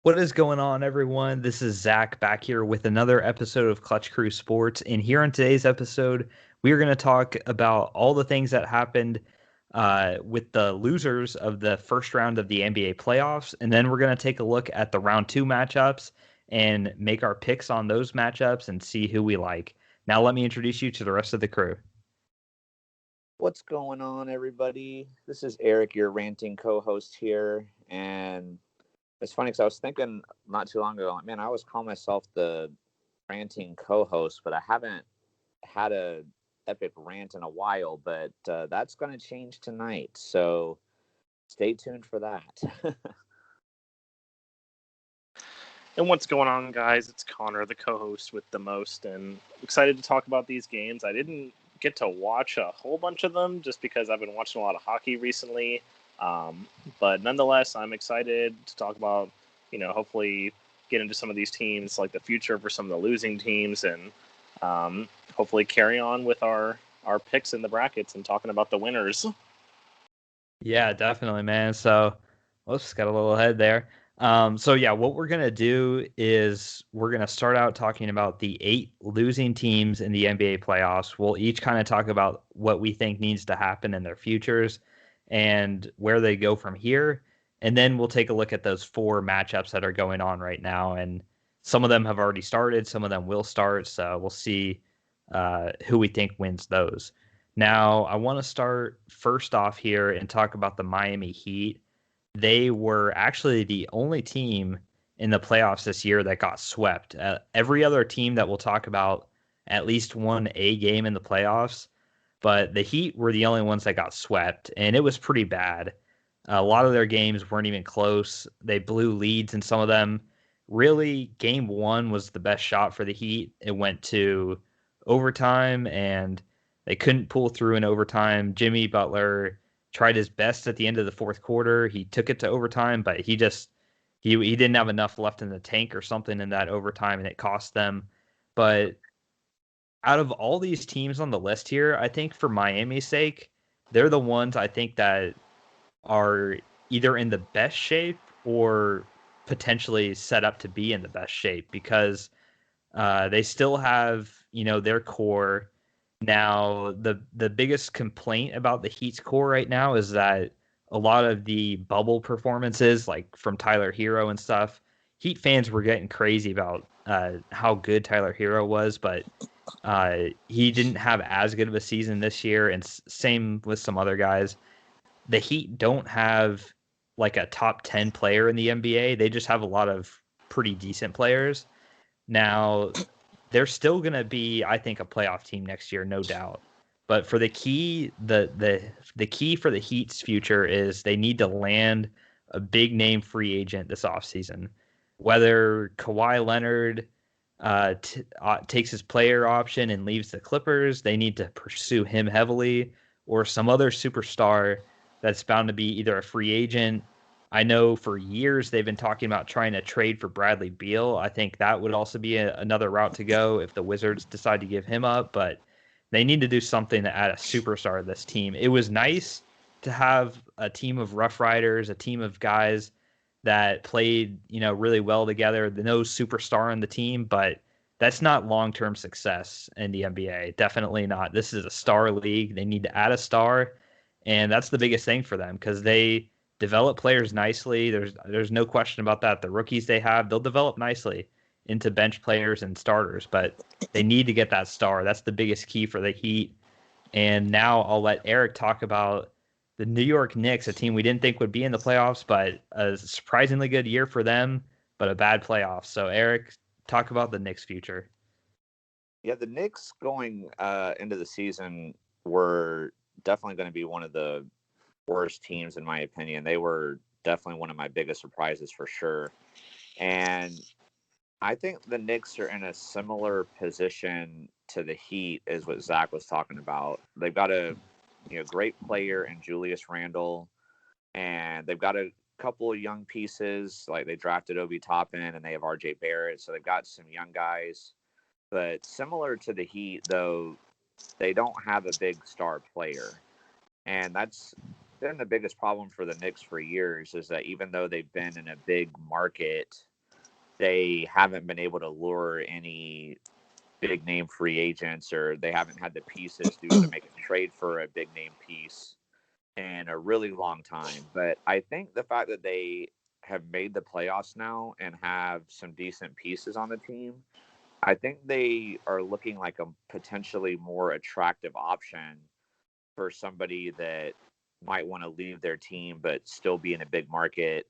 What is going on, everyone? This is Zach back here with another episode of Clutch Crew Sports. And here on today's episode, we are going to talk about all the things that happened with the losers of the first round of the NBA playoffs. And then we're going to take a look at the round two matchups and make our picks on those matchups and see who we like. Now, let me introduce you to the rest of the crew. What's going on, everybody? This is Eric, your ranting co-host here. And it's funny because I was thinking not too long ago, like, man, I always call myself the ranting co-host, but I haven't had a epic rant in a while. But that's going to change tonight, so stay tuned for that. And what's going on, guys? It's Connor, the co-host with the most, and excited to talk about these games. I didn't get to watch a whole bunch of them just because I've been watching a lot of hockey recently. But nonetheless, I'm excited to talk about, hopefully get into some of these teams, like the future for some of the losing teams, and hopefully carry on with our picks in the brackets and talking about the winners. Yeah, definitely, man. So, whoops, got a little ahead there. What we're going to do is we're going to start out talking about the 8 losing teams in the NBA playoffs. We'll each kind of talk about what we think needs to happen in their futures and where they go from here. And then we'll take a look at those 4 matchups that are going on right now. And some of them have already started, some of them will start. So we'll see who we think wins those. Now, I want to start first off here and talk about the Miami Heat. They were actually the only team in the playoffs this year that got swept. Every other team that we'll talk about at least won a game in the playoffs, but the Heat were the only ones that got swept, and it was pretty bad. A lot of their games weren't even close. They blew leads in some of them. Really, game 1 was the best shot for the Heat. It went to overtime, and they couldn't pull through in overtime. Jimmy Butler tried his best at the end of the fourth quarter. He took it to overtime, but he didn't have enough left in the tank or something in that overtime, and it cost them. But out of all these teams on the list here, I think for Miami's sake, they're the ones I think that are either in the best shape or potentially set up to be in the best shape because they still have, their core. Now, the biggest complaint about the Heat's core right now is that a lot of the bubble performances, like from Tyler Hero and stuff, Heat fans were getting crazy about how good Tyler Hero was, but he didn't have as good of a season this year, and same with some other guys. The Heat don't have like a top 10 player in the NBA. They just have a lot of pretty decent players. Now, they're still going to be, I think, a playoff team next year, no doubt. But for the key, the key for the Heat's future is they need to land a big name free agent this offseason. Whether Kawhi Leonard takes his player option and leaves the Clippers, they need to pursue him heavily, or some other superstar that's bound to be either a free agent. I know for years they've been talking about trying to trade for Bradley Beal. I think that would also be another route to go if the Wizards decide to give him up, but they need to do something to add a superstar to this team. It was nice to have a team of Rough Riders, a team of guys that played, really well together. No superstar on the team, but that's not long-term success in the NBA. Definitely not. This is a star league. They need to add a star, and that's the biggest thing for them because they develop players nicely. There's no question about that. The rookies they have, they'll develop nicely into bench players and starters, but they need to get that star. That's the biggest key for the Heat. And now I'll let Eric talk about the New York Knicks, a team we didn't think would be in the playoffs, but a surprisingly good year for them, but a bad playoffs. So Eric, talk about the Knicks' future. Yeah, the Knicks going into the season were definitely going to be one of the worst teams in my opinion. They were definitely one of my biggest surprises for sure. And I think the Knicks are in a similar position to the Heat as what Zach was talking about. They've got a great player in Julius Randle, and they've got a couple of young pieces. Like they drafted Obi Toppin, and they have RJ Barrett, so they've got some young guys. But similar to the Heat, though, they don't have a big star player, and that's been the biggest problem for the Knicks for years. Is that even though they've been in a big market they haven't been able to lure any big name free agents, or they haven't had the pieces to be able to make a trade for a big name piece in a really long time. But I think the fact that they have made the playoffs now and have some decent pieces on the team, I think they are looking like a potentially more attractive option for somebody that might want to leave their team but still be in a big market,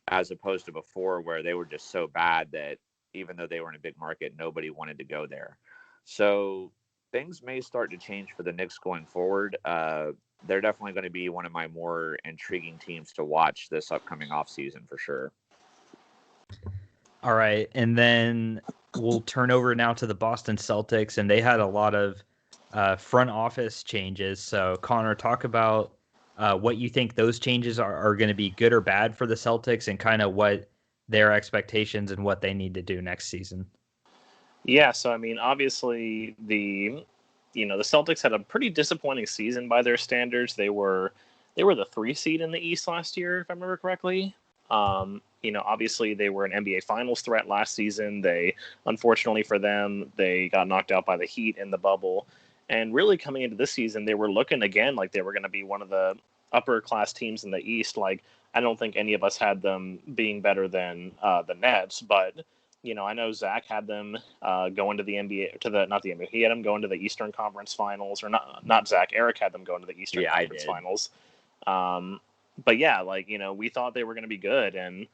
as opposed to before where they were just so bad that even though they were in a big market, nobody wanted to go there. So things may start to change for the Knicks going forward. They're definitely going to be one of my more intriguing teams to watch this upcoming offseason for sure. All right. And then we'll turn over now to the Boston Celtics, and they had a lot of front office changes. So, Connor, talk about what you think those changes are going to be, good or bad for the Celtics, and kind of what their expectations and what they need to do next season. Yeah, so I mean, obviously the Celtics had a pretty disappointing season by their standards. They were the 3 seed in the East last year, if I remember correctly. Obviously they were an NBA Finals threat last season. They, unfortunately for them, they got knocked out by the Heat in the bubble. And really coming into this season, they were looking again like they were going to be one of the upper class teams in the East. Like, I don't think any of us had them being better than the Nets, but I know Zach had them going to the NBA, not the NBA. He had them going to the Eastern Conference Finals, or not Zach. Eric had them going to the Eastern Conference Finals. But yeah, we thought they were going to be good, and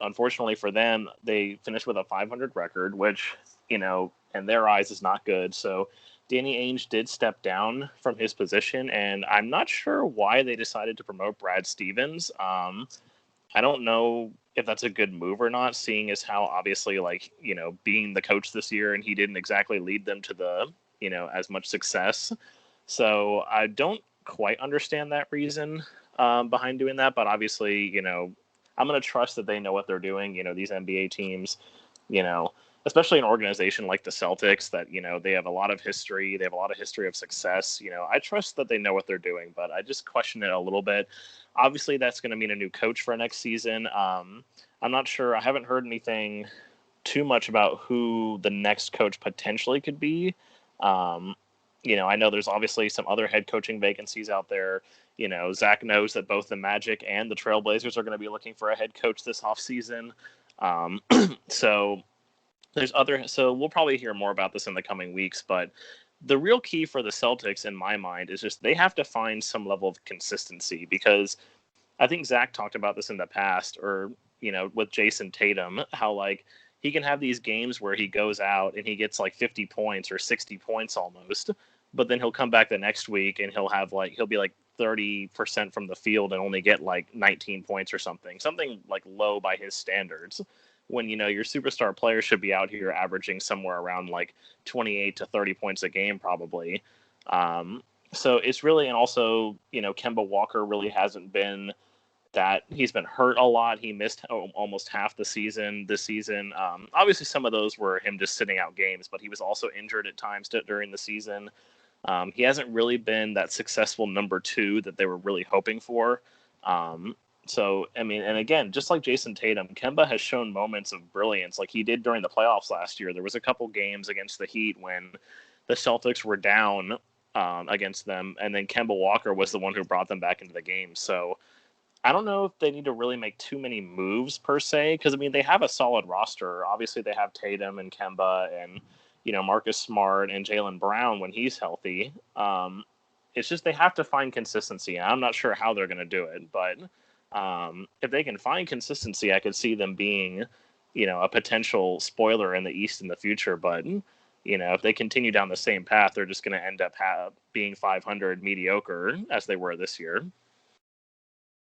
unfortunately for them, they finished with a 500 record, which in their eyes is not good. So Danny Ainge did step down from his position, and I'm not sure why they decided to promote Brad Stevens. I don't know if that's a good move or not, seeing as how obviously being the coach this year, and he didn't exactly lead them to the as much success. So I don't quite understand that reason behind doing that, but obviously I'm going to trust that they know what they're doing. These NBA teams, especially an organization like the Celtics that they have a lot of history, they have a lot of history of success. I trust that they know what they're doing, but I just question it a little bit. Obviously that's going to mean a new coach for next season. I'm not sure. I haven't heard anything too much about who the next coach potentially could be. I know there's obviously some other head coaching vacancies out there. Zach knows that both the Magic and the Trailblazers are going to be looking for a head coach this offseason. So we'll probably hear more about this in the coming weeks, but the real key for the Celtics in my mind is just they have to find some level of consistency, because I think Zach talked about this in the past, or, with Jason Tatum, how he can have these games where he goes out and he gets 50 points or 60 points almost, but then he'll come back the next week and he'll be 30% from the field and only get 19 points or something low by his standards, when your superstar player should be out here averaging somewhere around 28 to 30 points a game probably. So it's really, and also Kemba Walker really hasn't been that. He's been hurt a lot. He missed almost half the season this season. Obviously some of those were him just sitting out games, but he was also injured at times during the season. He hasn't really been that successful number 2 that they were really hoping for. So, I mean, and again, just like Jason Tatum, Kemba has shown moments of brilliance like he did during the playoffs last year. There was a couple games against the Heat when the Celtics were down against them, and then Kemba Walker was the one who brought them back into the game. So I don't know if they need to really make too many moves per se, because, I mean, they have a solid roster. Obviously, they have Tatum and Kemba and, Marcus Smart and Jaylen Brown when he's healthy. It's just they have to find consistency. I'm not sure how they're going to do it, but if they can find consistency, I could see them being, a potential spoiler in the East in the future. But, if they continue down the same path, they're just going to end up being 500 mediocre as they were this year.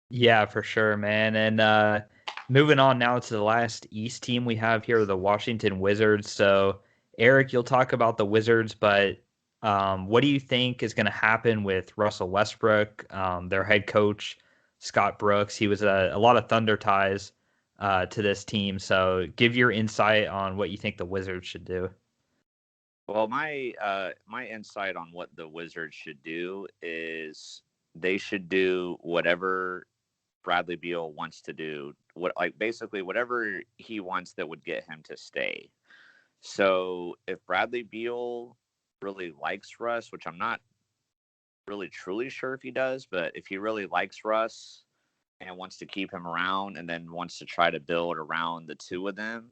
Yeah, for sure, man. And moving on now to the last East team we have here, the Washington Wizards. So, Eric, you'll talk about the Wizards, but what do you think is going to happen with Russell Westbrook, their head coach, Scott Brooks? He was a lot of Thunder ties to this team. So give your insight on what you think the Wizards should do. Well, my insight on what the Wizards should do is they should do whatever Bradley Beal wants to do, basically whatever he wants that would get him to stay. So if Bradley Beal really likes Russ, which I'm not really truly sure if he does, but if he really likes Russ and wants to keep him around and then wants to try to build around the two of them,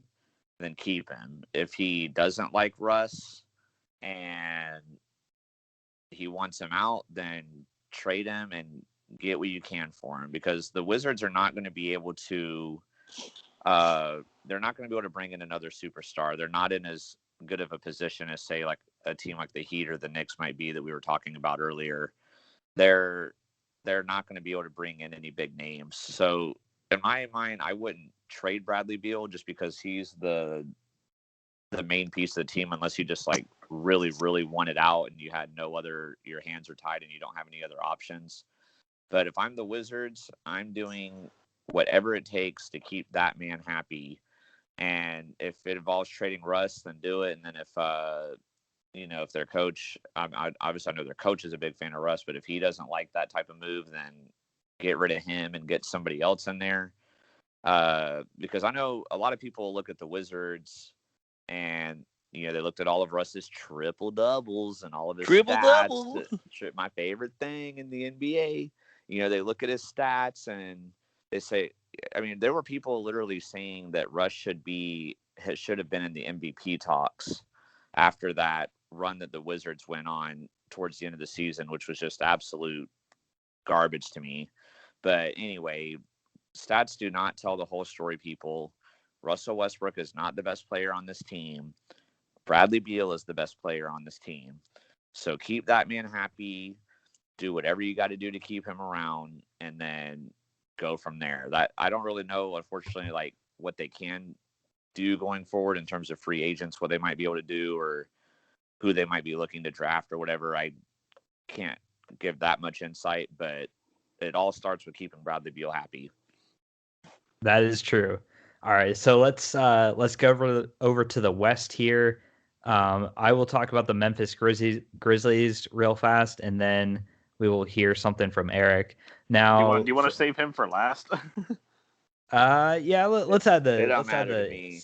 then keep him. If he doesn't like Russ and he wants him out, then trade him and get what you can for him, because the Wizards are not going to be able to they're not going to be able to bring in another superstar. They're not in as good of a position as, say, like a team like the Heat or the Knicks might be that we were talking about earlier. They're not going to be able to bring in any big names. So in my mind, I wouldn't trade Bradley Beal just because he's the main piece of the team, unless you just like really, really want it out and you had no other, your hands are tied and you don't have any other options. But if I'm the Wizards, I'm doing whatever it takes to keep that man happy. And if it involves trading Russ, then do it. And then if their coach, obviously I know their coach is a big fan of Russ, but if he doesn't like that type of move, then get rid of him and get somebody else in there. Because I know a lot of people look at the Wizards and, they looked at all of Russ's triple doubles and all of his stats. My favorite thing in the NBA. They look at his stats and they say, there were people literally saying that Russ should have been in the MVP talks after that run that the Wizards went on towards the end of the season, which was just absolute garbage to me. But anyway, stats do not tell the whole story, people. Russell Westbrook is not the best player on this team. Bradley Beal is the best player on this team. So keep that man happy. Do whatever you got to do to keep him around, and then go from there. That I don't really know, unfortunately, like what they can do going forward in terms of free agents, what they might be able to do, or who they might be looking to draft or whatever. I can't give that much insight, but it all starts with keeping Bradley Beal happy. That is true. All right, so let's go over to the West here. I will talk about the Memphis Grizzlies real fast, and then we will hear something from Eric. Now, do you want to save him for last? Yeah, let's add the. It don't let's matter add to me.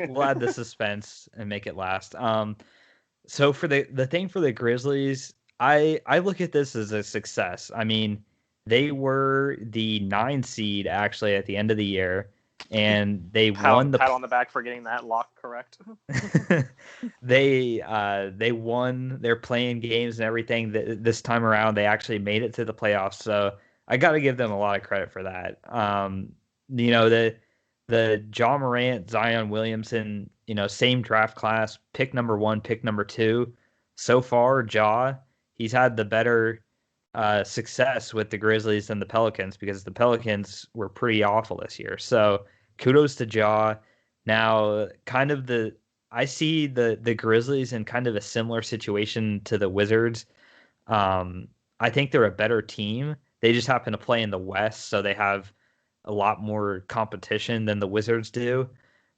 We'll add the suspense and make it last. So for the thing for the Grizzlies, I look at this as a success. They were the 9 seed actually at the end of the year, and they won pat on the back for getting that lock correct. They won their playing games and everything. This time around, they actually made it to the playoffs. So I got to give them a lot of credit for that. The Ja Morant, Zion Williamson, same draft class, pick number 1, pick number 2. So far, Ja, he's had the better success with the Grizzlies than the Pelicans, because the Pelicans were pretty awful this year. So kudos to Ja. Now, I see the Grizzlies in kind of a similar situation to the Wizards. I think they're a better team. They just happen to play in the West, so they have a lot more competition than the Wizards do.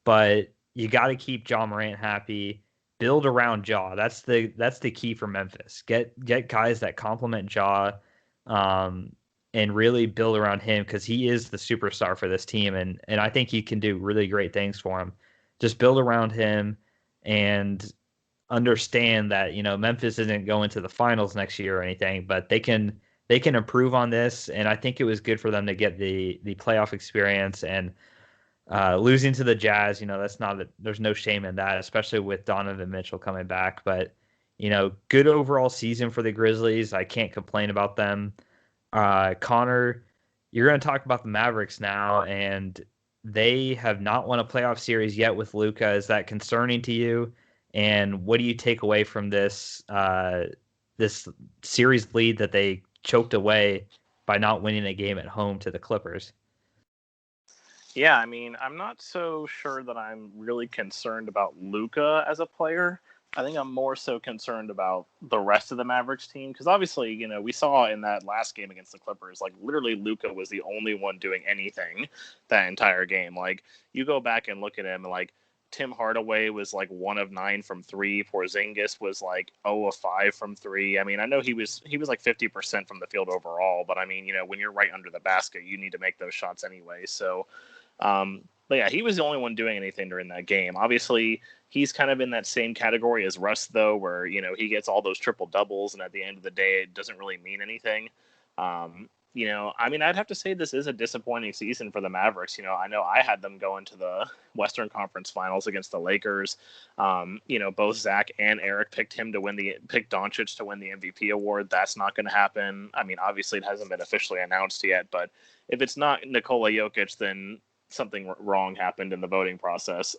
But you got to keep Ja Morant happy. Build around Ja. That's the key for Memphis. Get guys that complement Ja, and really build around him, because he is the superstar for this team, and I think he can do really great things for him. Just build around him and understand that Memphis isn't going to the finals next year or anything, but they can improve on this, and I think it was good for them to get the playoff experience. And losing to the Jazz, there's no shame in that, especially with Donovan Mitchell coming back. But good overall season for the Grizzlies. I can't complain about them. Connor, you're going to talk about the Mavericks now, and they have not won a playoff series yet with Luka. Is that concerning to you? And what do you take away from this this series lead that they choked away by not winning a game at home to the Clippers? Yeah, I'm not so sure that I'm really concerned about Luka as a player. I think I'm more so concerned about the rest of the Mavericks team, because obviously, we saw in that last game against the Clippers, like literally Luka was the only one doing anything that entire game. Like, you go back and look at him, and like Tim Hardaway was like 1 of 9 from 3. Porzingis was like 0 of 5 from 3. I mean, I know he was like 50% from the field overall, but I mean, when you're right under the basket, you need to make those shots anyway. So, but yeah, he was the only one doing anything during that game. Obviously, he's kind of in that same category as Russ, though, where, he gets all those triple doubles, and at the end of the day, it doesn't really mean anything. I mean, I'd have to say this is a disappointing season for the Mavericks. I know I had them go into the Western Conference Finals against the Lakers. Both Zach and Eric picked Doncic to win the MVP award. That's not going to happen. I mean, obviously it hasn't been officially announced yet, but if it's not Nikola Jokic, then something wrong happened in the voting process.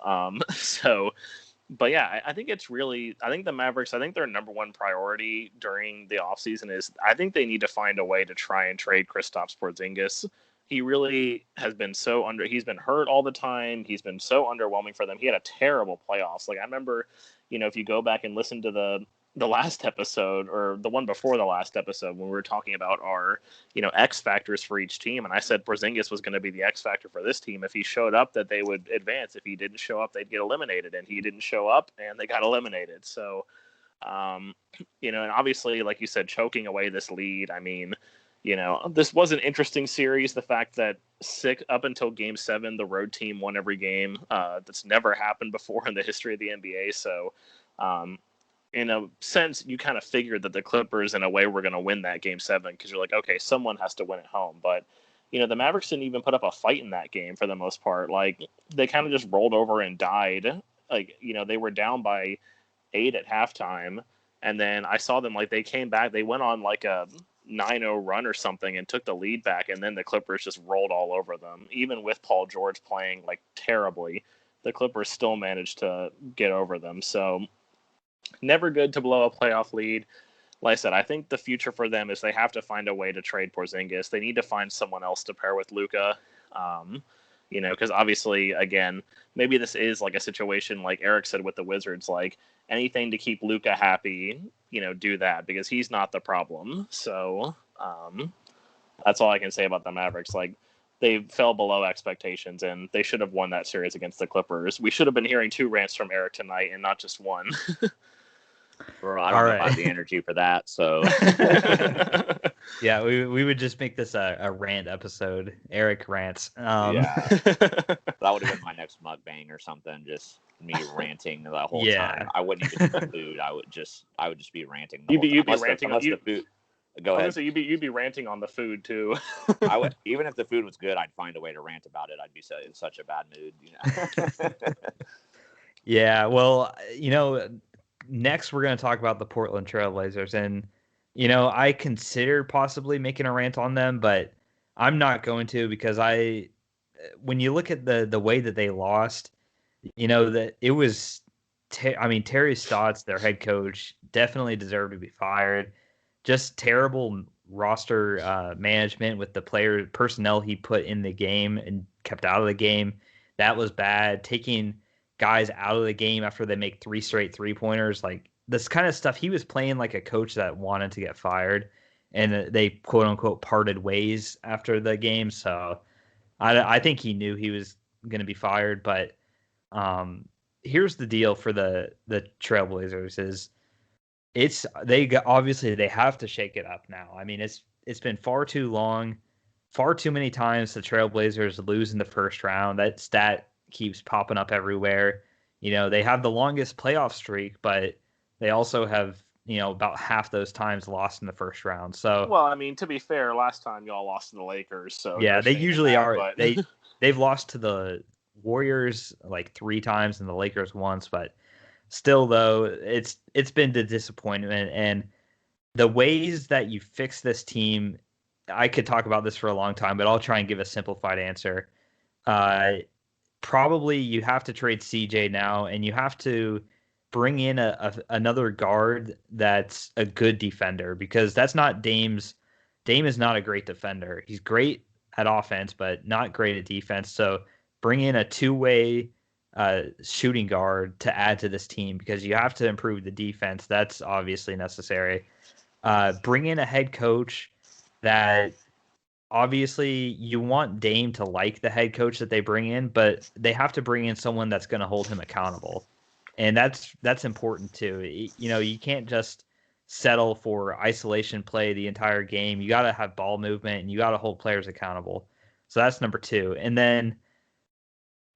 But yeah, I think the Mavericks, I think their number one priority during the offseason is I think they need to find a way to try and trade Kristaps Porzingis. He really has been he's been hurt all the time. He's been so underwhelming for them. He had a terrible playoffs. Like I remember, if you go back and listen to the last episode or the one before the last episode when we were talking about our, X factors for each team. And I said Porzingis was going to be the X factor for this team. If he showed up, that they would advance. If he didn't show up, they'd get eliminated. And he didn't show up and they got eliminated. So, and obviously, like you said, choking away this lead. I mean, this was an interesting series. The fact that up until Game 7, the road team won every game. That's never happened before in the history of the NBA. So, in a sense, you kind of figured that the Clippers, in a way, were going to win that Game 7 because you're like, okay, someone has to win at home. But, the Mavericks didn't even put up a fight in that game for the most part. Like, they kind of just rolled over and died. Like, they were down by 8 at halftime. And then I saw them, like, they came back. They went on, like, a 9-0 run or something and took the lead back. And then the Clippers just rolled all over them. Even with Paul George playing, like, terribly, the Clippers still managed to get over them. So never good to blow a playoff lead. Like I said, I think the future for them is they have to find a way to trade Porzingis. They need to find someone else to pair with Luka. Because obviously, again, maybe this is like a situation like Eric said with the Wizards, like anything to keep Luka happy, do that because he's not the problem. So that's all I can say about the Mavericks. Like they fell below expectations and they should have won that series against the Clippers. We should have been hearing 2 rants from Eric tonight and not just one. Well, I don't know if I have the energy for that, so yeah, we would just make this a rant episode. Eric rants. Yeah, that would have been my next mukbang or something. Just me ranting the whole time. I wouldn't even eat the food. I would just be ranting. You'd be ranting on the food. Go ahead. So you'd be ranting on the food too. I would, even if the food was good, I'd find a way to rant about it. I'd be in such a bad mood. Yeah, well, next, we're going to talk about the Portland Trailblazers, and I consider possibly making a rant on them, but I'm not going to because when you look at the way that they lost, that it was, Terry Stotts, their head coach, definitely deserved to be fired. Just terrible roster management with the personnel he put in the game and kept out of the game. That was bad. Taking guys out of the game after they make 3 straight 3-pointers, like this kind of stuff. He was playing like a coach that wanted to get fired, and they quote unquote parted ways after the game. So I think he knew he was going to be fired. But here's the deal for the Trailblazers is obviously they have to shake it up now. I mean, it's been far too long, far too many times the Trailblazers lose in the first round. That stat keeps popping up everywhere. They have the longest playoff streak, but they also have, about half those times lost in the first round. So, well, I mean, to be fair, last time y'all lost to the Lakers. So yeah, they usually are. But... they've lost to the Warriors like 3 times and the Lakers once, but still, though, it's been the disappointment. And the ways that you fix this team, I could talk about this for a long time, but I'll try and give a simplified answer. Probably you have to trade CJ now, and you have to bring in another guard that's a good defender, because that's not Dame's. Dame is not a great defender. He's great at offense, but not great at defense. So bring in a 2-way shooting guard to add to this team, because you have to improve the defense. That's obviously necessary. Bring in a head coach that obviously you want Dame to like the head coach that they bring in, but they have to bring in someone that's going to hold him accountable. And that's important too. You know, you can't just settle for isolation play the entire game. You got to have ball movement and you got to hold players accountable. So that's number 2. And then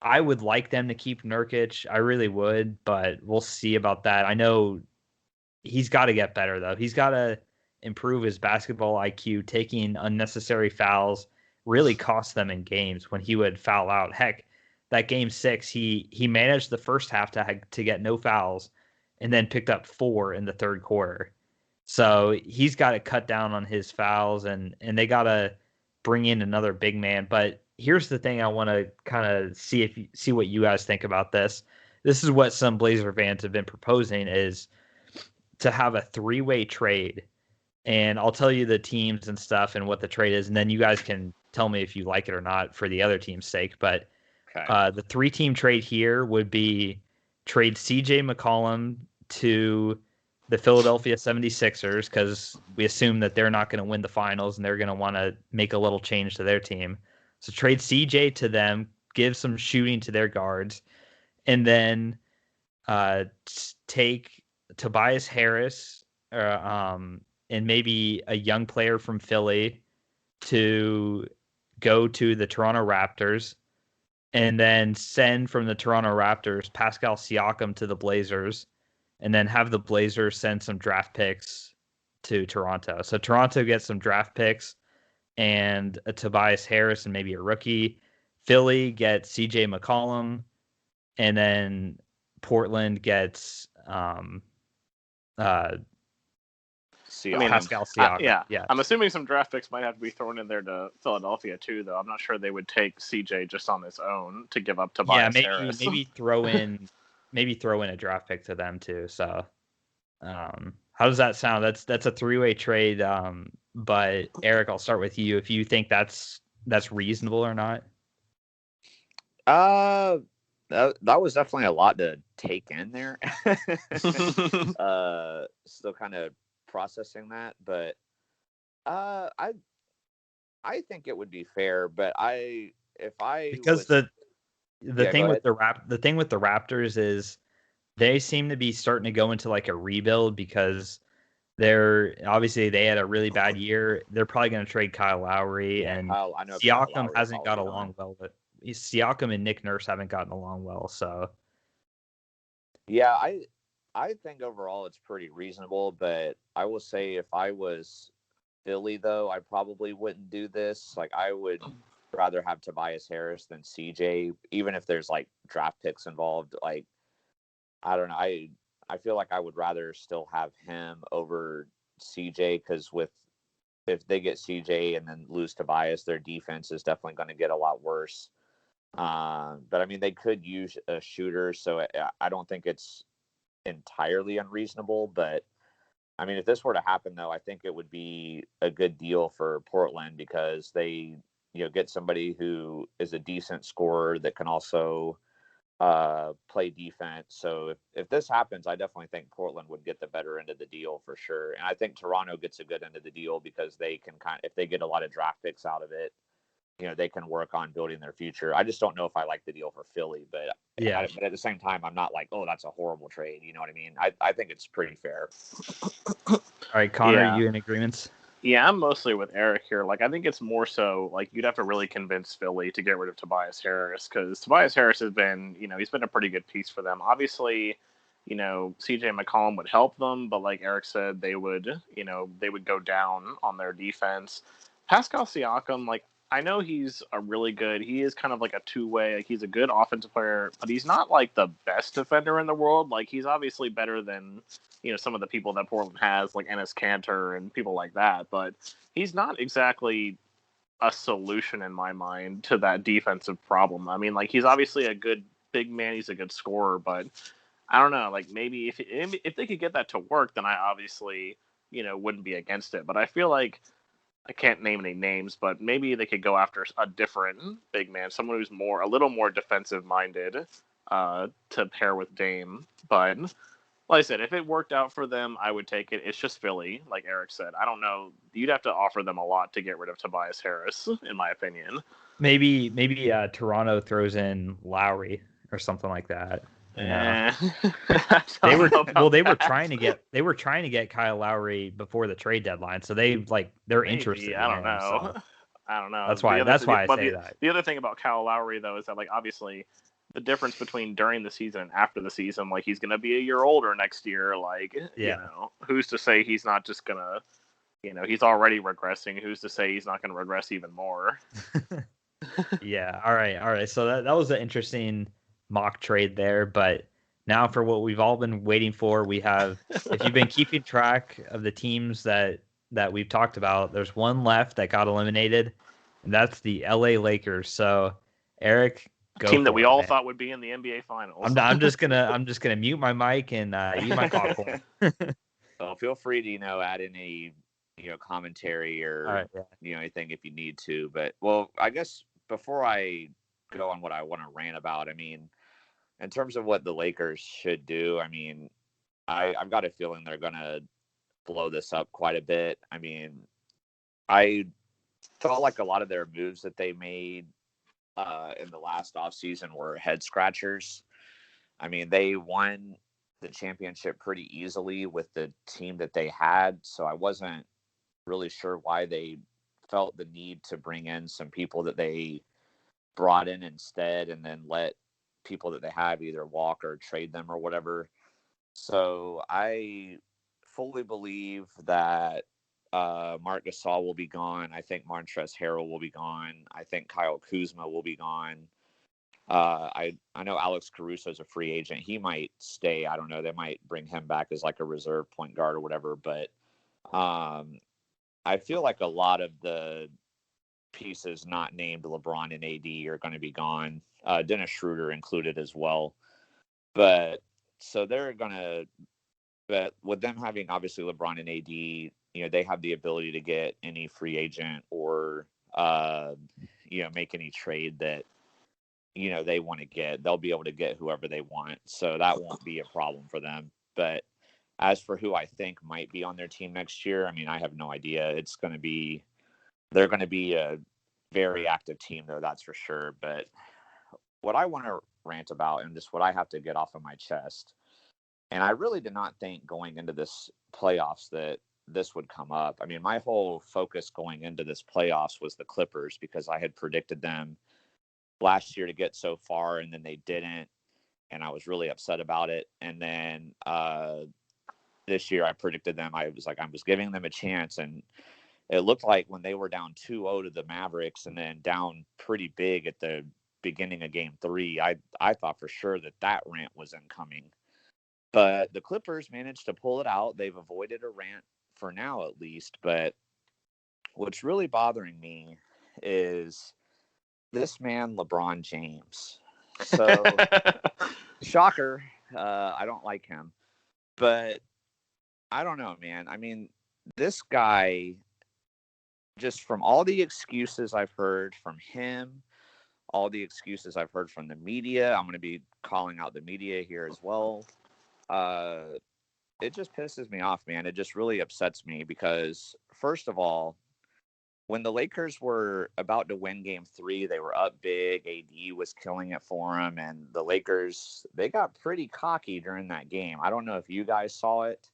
I would like them to keep Nurkic. I really would, but we'll see about that. I know he's got to get better though. He's got to improve his basketball IQ. Taking unnecessary fouls really cost them in games when he would foul out. Heck, that game 6, he managed the first half to get no fouls, and then picked up 4 in the third quarter. So he's got to cut down on his fouls, and they got to bring in another big man. But here's the thing: I want to kind of see what you guys think about this. This is what some Blazer fans have been proposing: is to have a 3-way trade. And I'll tell you the teams and stuff and what the trade is, and then you guys can tell me if you like it or not for the other team's sake. But the 3-team trade here would be trade CJ McCollum to the Philadelphia 76ers, because we assume that they're not going to win the finals and they're going to want to make a little change to their team. So trade CJ to them, give some shooting to their guards, and then take Tobias Harris and maybe a young player from Philly to go to the Toronto Raptors, and then send from the Toronto Raptors Pascal Siakam to the Blazers, and then have the Blazers send some draft picks to Toronto. So Toronto gets some draft picks and a Tobias Harris and maybe a rookie. Philly gets CJ McCollum, and then Portland gets Pascal Siakam. Yeah. I'm assuming some draft picks might have to be thrown in there to Philadelphia too, though. I'm not sure they would take CJ just on his own to give up Tobias Harris. Maybe throw in a draft pick to them too. So, how does that sound? That's a 3-way trade. But Eric, I'll start with you. If you think that's reasonable or not. That was definitely a lot to take in there. Still kind of processing that, but I think it would be fair. But the thing with the Raptors is they seem to be starting to go into like a rebuild, because they had a really bad year. They're probably going to trade Kyle Lowry, and Siakam hasn't got along well. But Siakam and Nick Nurse haven't gotten along well. So yeah, I think overall it's pretty reasonable, but I will say if I was Philly, though, I probably wouldn't do this. Like, I would rather have Tobias Harris than CJ, even if there's like draft picks involved. Like, I don't know. I feel like I would rather still have him over CJ, because if they get CJ and then lose Tobias, their defense is definitely going to get a lot worse. But I mean, they could use a shooter, so I don't think it's entirely unreasonable. But I mean, if this were to happen, though, I think it would be a good deal for Portland, because they get somebody who is a decent scorer that can also play defense. So if this happens, I definitely think Portland would get the better end of the deal for sure. And I think Toronto gets a good end of the deal, because they can if they get a lot of draft picks out of it, they can work on building their future. I just don't know if I like the deal for Philly, but but at the same time, I'm not like, oh, that's a horrible trade. You know what I mean? I think it's pretty fair. All right, Connor, are you in agreement? Yeah, I'm mostly with Eric here. Like, I think it's more so like you'd have to really convince Philly to get rid of Tobias Harris, because Tobias Harris has been, he's been a pretty good piece for them. Obviously, CJ McCollum would help them, but like Eric said, they would go down on their defense. Pascal Siakam, like, I know he is kind of like a two-way, like he's a good offensive player, but he's not like the best defender in the world. Like, he's obviously better than, some of the people that Portland has, like Enes Kanter and people like that, but he's not exactly a solution in my mind to that defensive problem. I mean, like, he's obviously a good big man, he's a good scorer, but I don't know, like, maybe if they could get that to work, then I obviously, wouldn't be against it. But I feel like, I can't name any names, but maybe they could go after a different big man, someone who's a little more defensive minded, to pair with Dame. But Like I said, if it worked out for them, I would take it. It's just Philly, like Eric said. I don't know. You'd have to offer them a lot to get rid of Tobias Harris, in my opinion. Maybe Toronto throws in Lowry or something like that. You know, they were trying to get Kyle Lowry before the trade deadline, so they're interested in I don't him. know. So I don't know. that's why I say that. The other thing about Kyle Lowry though is that like obviously the difference between during the season and after the season, like he's gonna be a year older next year. Like who's to say he's not just gonna, he's already regressing. Who's to say he's not gonna regress even more? Yeah. All right. So that was an interesting mock trade there, but now for what we've all been waiting for, we have. If you've been keeping track of the teams that we've talked about, there's one left that got eliminated, and that's the LA Lakers. So, Eric, go team that we all man. thought would be in the NBA Finals. I'm just gonna mute my mic and eat my popcorn. So feel free to add any commentary or anything if you need to. But I guess before I go on what I want to rant about, I mean, in terms of what the Lakers should do, I mean, I've got a feeling they're gonna blow this up quite a bit. I mean, I felt like a lot of their moves that they made in the last offseason were head scratchers. I mean, they won the championship pretty easily with the team that they had, so I wasn't really sure why they felt the need to bring in some people that they brought in instead and then let people that they have either walk or trade them or whatever. So I fully believe that Marc Gasol will be gone. I think Montrezl Harrell will be gone. I think Kyle Kuzma will be gone. I know Alex Caruso is a free agent. He might stay. I don't know. They might bring him back as like a reserve point guard or whatever. But I feel like a lot of the pieces not named LeBron and AD are going to be gone. Dennis Schroeder included as well. But so they're going to, but with them having obviously LeBron and AD, they have the ability to get any free agent or, make any trade that, they want to get. They'll be able to get whoever they want. So that won't be a problem for them. But as for who I think might be on their team next year, I mean, I have no idea. They're going to be a very active team, though, that's for sure. But what I want to rant about and just what I have to get off of my chest, and I really did not think going into this playoffs that this would come up. I mean, my whole focus going into this playoffs was the Clippers because I had predicted them last year to get so far, and then they didn't, and I was really upset about it. And then this year I predicted them. I was giving them a chance, and it looked like when they were down 2-0 to the Mavericks and then down pretty big at the beginning of game 3, I thought for sure that rant was incoming. But the Clippers managed to pull it out. They've avoided a rant for now, at least. But what's really bothering me is this man, LeBron James. So, shocker, I don't like him. But I don't know, man. I mean, this guy, just from all the excuses I've heard from him, all the excuses I've heard from the media, I'm going to be calling out the media here as well. It just pisses me off, man. It just really upsets me because, first of all, when the Lakers were about to win game 3, they were up big. AD was killing it for them. And the Lakers, they got pretty cocky during that game. I don't know if you guys saw it,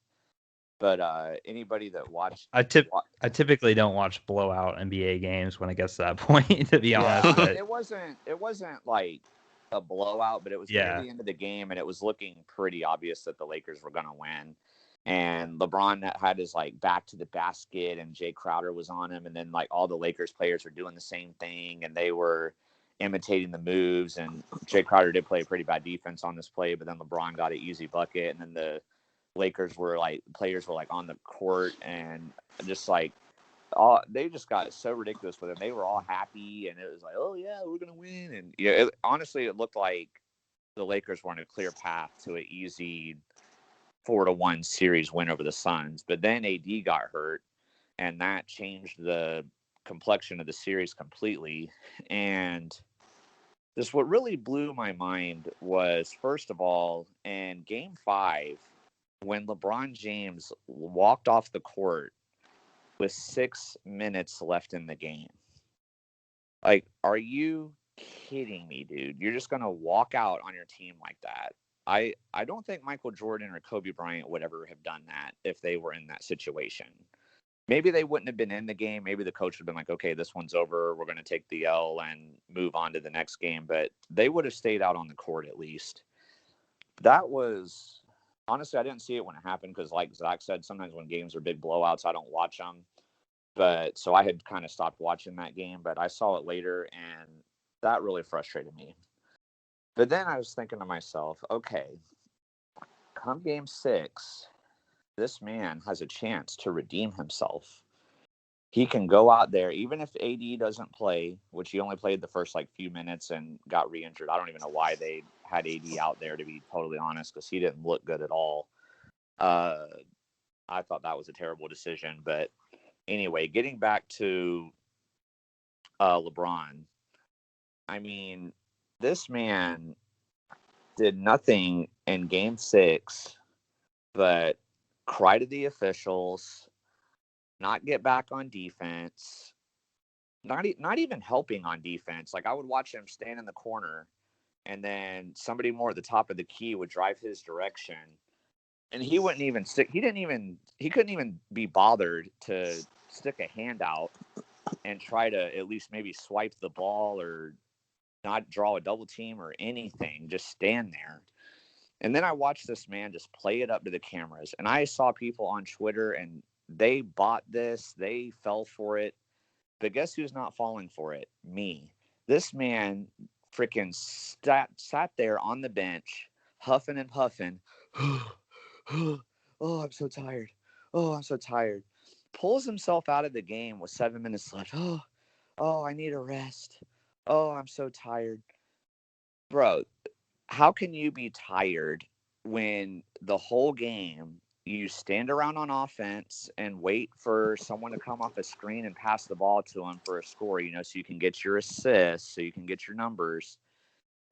but anybody that watched... I typically don't watch blowout NBA games when it gets to that point, to be honest. But it wasn't like a blowout, but it was near the end of the game, and it was looking pretty obvious that the Lakers were going to win. And LeBron had his back to the basket, and Jay Crowder was on him, and then all the Lakers players were doing the same thing, and they were imitating the moves. And Jay Crowder did play a pretty bad defense on this play, but then LeBron got an easy bucket, and then the Lakers were players were on the court, and just they just got so ridiculous with them. They were all happy, and it was oh yeah, we're gonna win. And honestly, it looked like the Lakers were on a clear path to an easy 4-1 series win over the Suns. But then AD got hurt, and that changed the complexion of the series completely. And just what really blew my mind was, first of all, in Game 5, when LeBron James walked off the court with 6 minutes left in the game. Like, are you kidding me, dude? You're just going to walk out on your team like that. I don't think Michael Jordan or Kobe Bryant would ever have done that if they were in that situation. Maybe they wouldn't have been in the game. Maybe the coach would have been like, okay, this one's over. We're going to take the L and move on to the next game. But they would have stayed out on the court at least. That was, honestly, I didn't see it when it happened because, like Zach said, sometimes when games are big blowouts, I don't watch them. But so I had kind of stopped watching that game, but I saw it later, and that really frustrated me. But then I was thinking to myself, okay, come game 6, this man has a chance to redeem himself. He can go out there, even if AD doesn't play, which he only played the first few minutes and got re-injured. I don't even know why they had AD out there, to be totally honest, because he didn't look good at all. I thought that was a terrible decision. But anyway, getting back to LeBron, I mean, this man did nothing in game 6 but cry to the officials, not get back on defense, not even helping on defense. Like, I would watch him stand in the corner, and then somebody more at the top of the key would drive his direction, and he wouldn't even stick. He couldn't even be bothered to stick a hand out and try to at least maybe swipe the ball or not draw a double team or anything. Just stand there. And then I watched this man just play it up to the cameras. And I saw people on Twitter, and they bought this. They fell for it. But guess who's not falling for it? Me. This man freaking sat there on the bench, huffing and puffing. Oh, I'm so tired. Oh, I'm so tired. Pulls himself out of the game with 7 minutes left. Oh, I need a rest. Oh, I'm so tired. Bro, how can you be tired when the whole game you stand around on offense and wait for someone to come off a screen and pass the ball to them for a score, so you can get your assists, so you can get your numbers.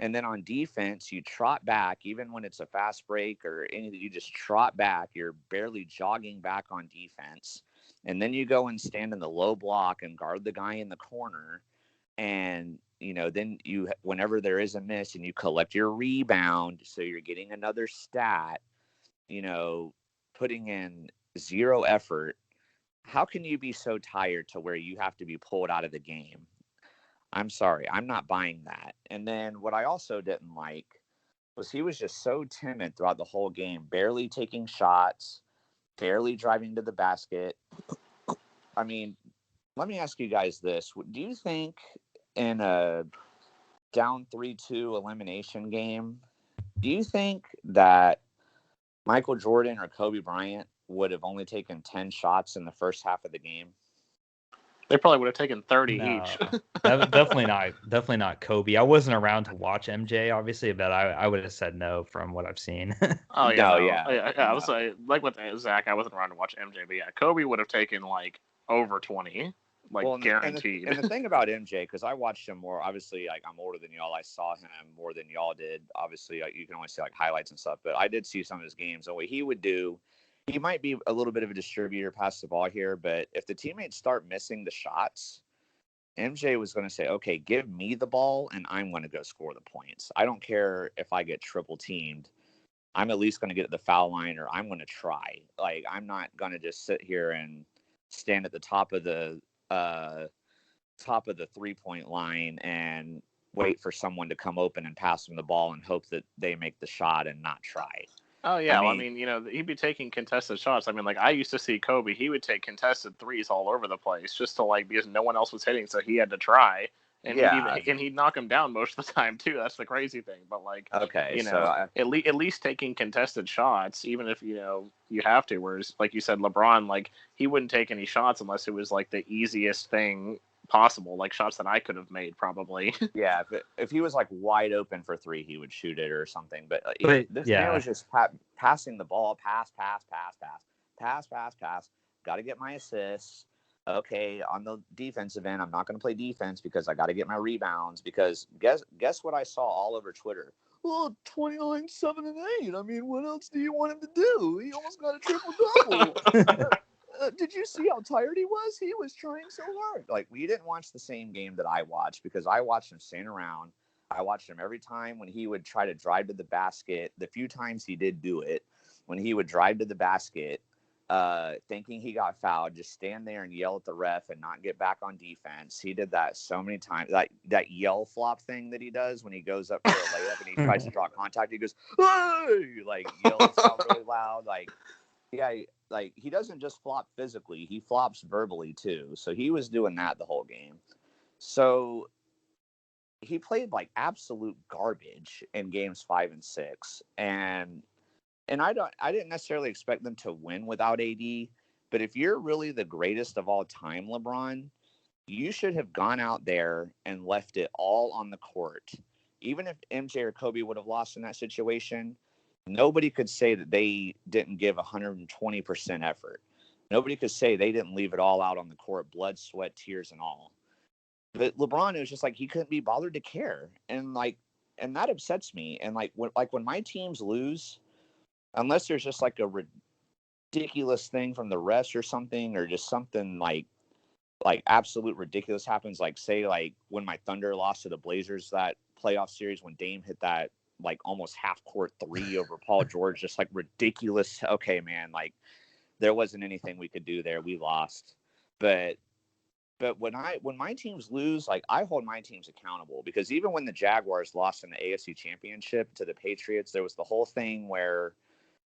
And then on defense, you trot back, even when it's a fast break or anything, you just trot back. You're barely jogging back on defense. And then you go and stand in the low block and guard the guy in the corner. And, then whenever there is a miss and you collect your rebound, so you're getting another stat, putting in zero effort. How can you be so tired to where you have to be pulled out of the game? I'm sorry, I'm not buying that. And then what I also didn't like was he was just so timid throughout the whole game, barely taking shots, barely driving to the basket. I mean, let me ask you guys this. Do you think in a down 3-2 elimination game, do you think that Michael Jordan or Kobe Bryant would have only taken 10 shots in the first half of the game? They probably would have taken 30 No, each. definitely not. Definitely not Kobe. I wasn't around to watch MJ, obviously, but I would have said no from what I've seen. Oh yeah, No, no. yeah. I was like with Zach. I wasn't around to watch MJ, but yeah, Kobe would have taken over 20, guaranteed. And the thing about MJ, because I watched him more, obviously, I'm older than y'all. I saw him more than y'all did. Obviously, you can only see highlights and stuff, but I did see some of his games. And what he would do, he might be a little bit of a distributor, pass the ball here, but if the teammates start missing the shots, MJ was going to say, okay, give me the ball and I'm going to go score the points. I don't care if I get triple teamed. I'm at least going to get to the foul line, or I'm going to try. I'm not going to just sit here and stand at the top of the 3-point line and wait for someone to come open and pass them the ball and hope that they make the shot and not try. Oh yeah, he'd be taking contested shots. I used to see Kobe. He would take contested threes all over the place, just to because no one else was hitting, so he had to try. And he'd knock him down most of the time too. That's the crazy thing. But okay, at least taking contested shots, even if you have to. Whereas, like you said, LeBron, he wouldn't take any shots unless it was the easiest thing possible, shots that I could have made probably. Yeah, if he was wide open for 3, he would shoot it or something. But this man was just passing the ball, pass. Got to get my assists. Okay, on the defensive end, I'm not going to play defense because I got to get my rebounds. Because guess what I saw all over Twitter? well, 29, 7, and 8. I mean, what else do you want him to do? He almost got a triple-double. Did you see how tired he was? He was trying so hard. Like, we didn't watch the same game that I watched because I watched him stand around. I watched him every time when he would try to drive to the basket. The few times he did do it, when he would drive to the basket, thinking he got fouled, just stand there and yell at the ref and not get back on defense. He did that so many times. That yell flop thing that he does when he goes up for a layup and he tries to draw contact. He goes, "Hey!" Like, yells out really loud. Like, yeah, like, he doesn't just flop physically, he flops verbally too. So he was doing that the whole game. So he played like absolute garbage in games 5 and 6. And I didn't necessarily expect them to win without AD, but if you're really the greatest of all time, LeBron, you should have gone out there and left it all on the court. Even if MJ or Kobe would have lost in that situation, nobody could say that they didn't give 120% effort. Nobody could say they didn't leave it all out on the court, blood, sweat, tears, and all. But LeBron, it was just like he couldn't be bothered to care, and that upsets me. And when my teams lose, unless there's just like a ridiculous thing from the refs or something, or just something like absolute ridiculous happens, like say like when my Thunder lost to the Blazers that playoff series when Dame hit that like almost half court 3 over Paul George, just like ridiculous. Okay, man, like there wasn't anything we could do there. We lost. But when my teams lose, like I hold my teams accountable, because even when the Jaguars lost in the AFC Championship to the Patriots, there was the whole thing where,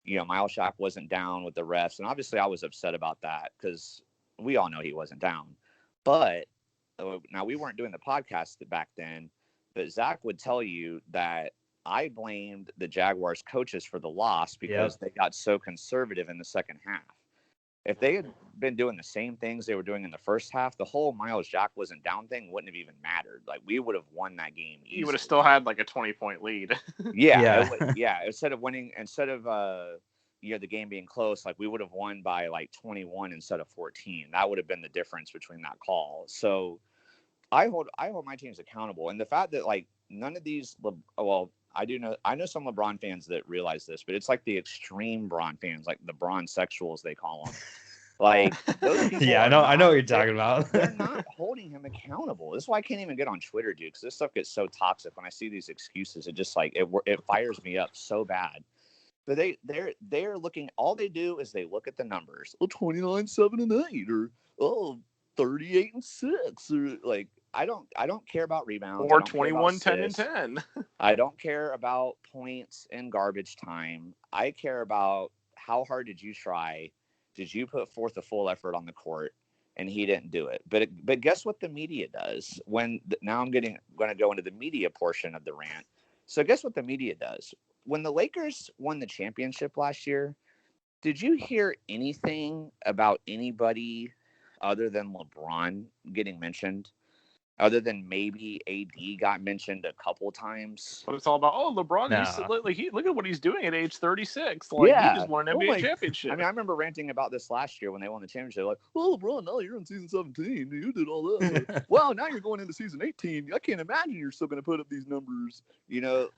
Miles Jack wasn't down with the refs. And obviously I was upset about that because we all know he wasn't down. But now we weren't doing the podcast back then, but Zach would tell you that I blamed the Jaguars coaches for the loss because they got so conservative in the second half. If they had been doing the same things they were doing in the first half, the whole Miles Jack wasn't down thing wouldn't have even mattered. Like, we would have won that game easily. You would have still had like a 20-point lead. Yeah. Instead of the game being close, like we would have won by like 21 instead of 14. That would have been the difference between that call. So I hold my teams accountable. And the fact that like none of these, I know some LeBron fans that realize this, but it's like the extreme Bron fans, like the Bron sexuals, they call them. Like, those people I know what you're talking about. They're not holding him accountable. This is why I can't even get on Twitter, dude, because this stuff gets so toxic. When I see these excuses, it just like it fires me up so bad. But they're looking. All they do is they look at the numbers. 29, 7, and 8, or 38 and 6, or like. I don't care about rebounds. Or 21, 10, and 10. I don't care about points in garbage time. I care about how hard did you try? Did you put forth a full effort on the court? And he didn't do it. But guess what the media does? Now I'm going to go into the media portion of the rant. So guess what the media does? When the Lakers won the championship last year, did you hear anything about anybody other than LeBron getting mentioned? Other than maybe AD got mentioned a couple times. But it's all about, LeBron, look at what he's doing at age 36. Like, he just won an NBA championship. I mean, I remember ranting about this last year when they won the championship. Like, LeBron, now you're in season 17. You did all that. Well, now you're going into season 18. I can't imagine you're still going to put up these numbers. LeBron,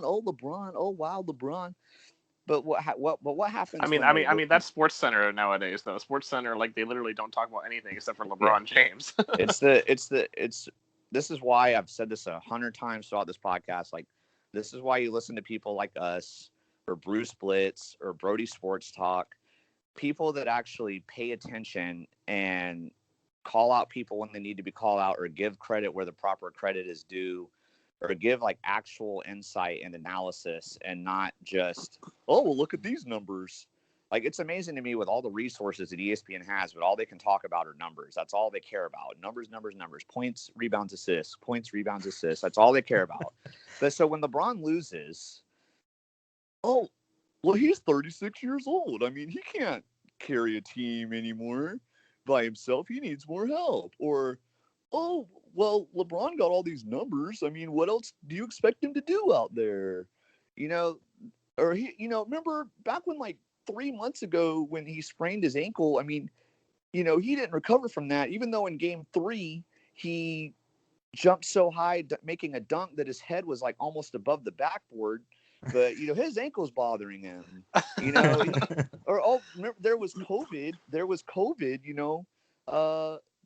oh, wow, LeBron. But what happens? I mean, that's Sports Center nowadays, though. Sports Center, like, they literally don't talk about anything except for LeBron James. This is why I've said this 100 times throughout this podcast. Like, this is why you listen to people like us, or Bruce Blitz, or Brody Sports Talk, people that actually pay attention and call out people when they need to be called out, or give credit where the proper credit is due, or give like actual insight and analysis, and not just, look at these numbers. Like, it's amazing to me with all the resources that ESPN has, but all they can talk about are numbers. That's all they care about. Numbers. Points, rebounds, assists. That's all they care about. But so when LeBron loses, he's 36 years old. I mean, he can't carry a team anymore by himself. He needs more help. Or, LeBron got all these numbers. I mean, what else do you expect him to do out there? Remember back when like 3 months ago when he sprained his ankle, I mean, he didn't recover from that, even though in game 3, he jumped so high, making a dunk that his head was like almost above the backboard. But, his ankle's bothering him, remember, there was COVID.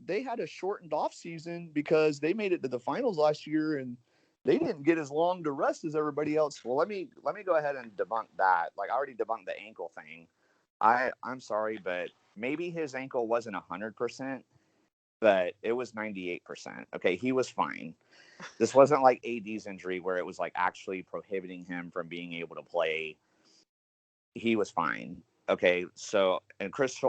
They had a shortened off season because they made it to the finals last year and they didn't get as long to rest as everybody else. Well, let me go ahead and debunk that. Like, I already debunked the ankle thing. I'm sorry, but maybe his ankle wasn't 100%, but it was 98%. Okay, he was fine. This wasn't like AD's injury where it was like actually prohibiting him from being able to play. He was fine. Okay, so, and Chris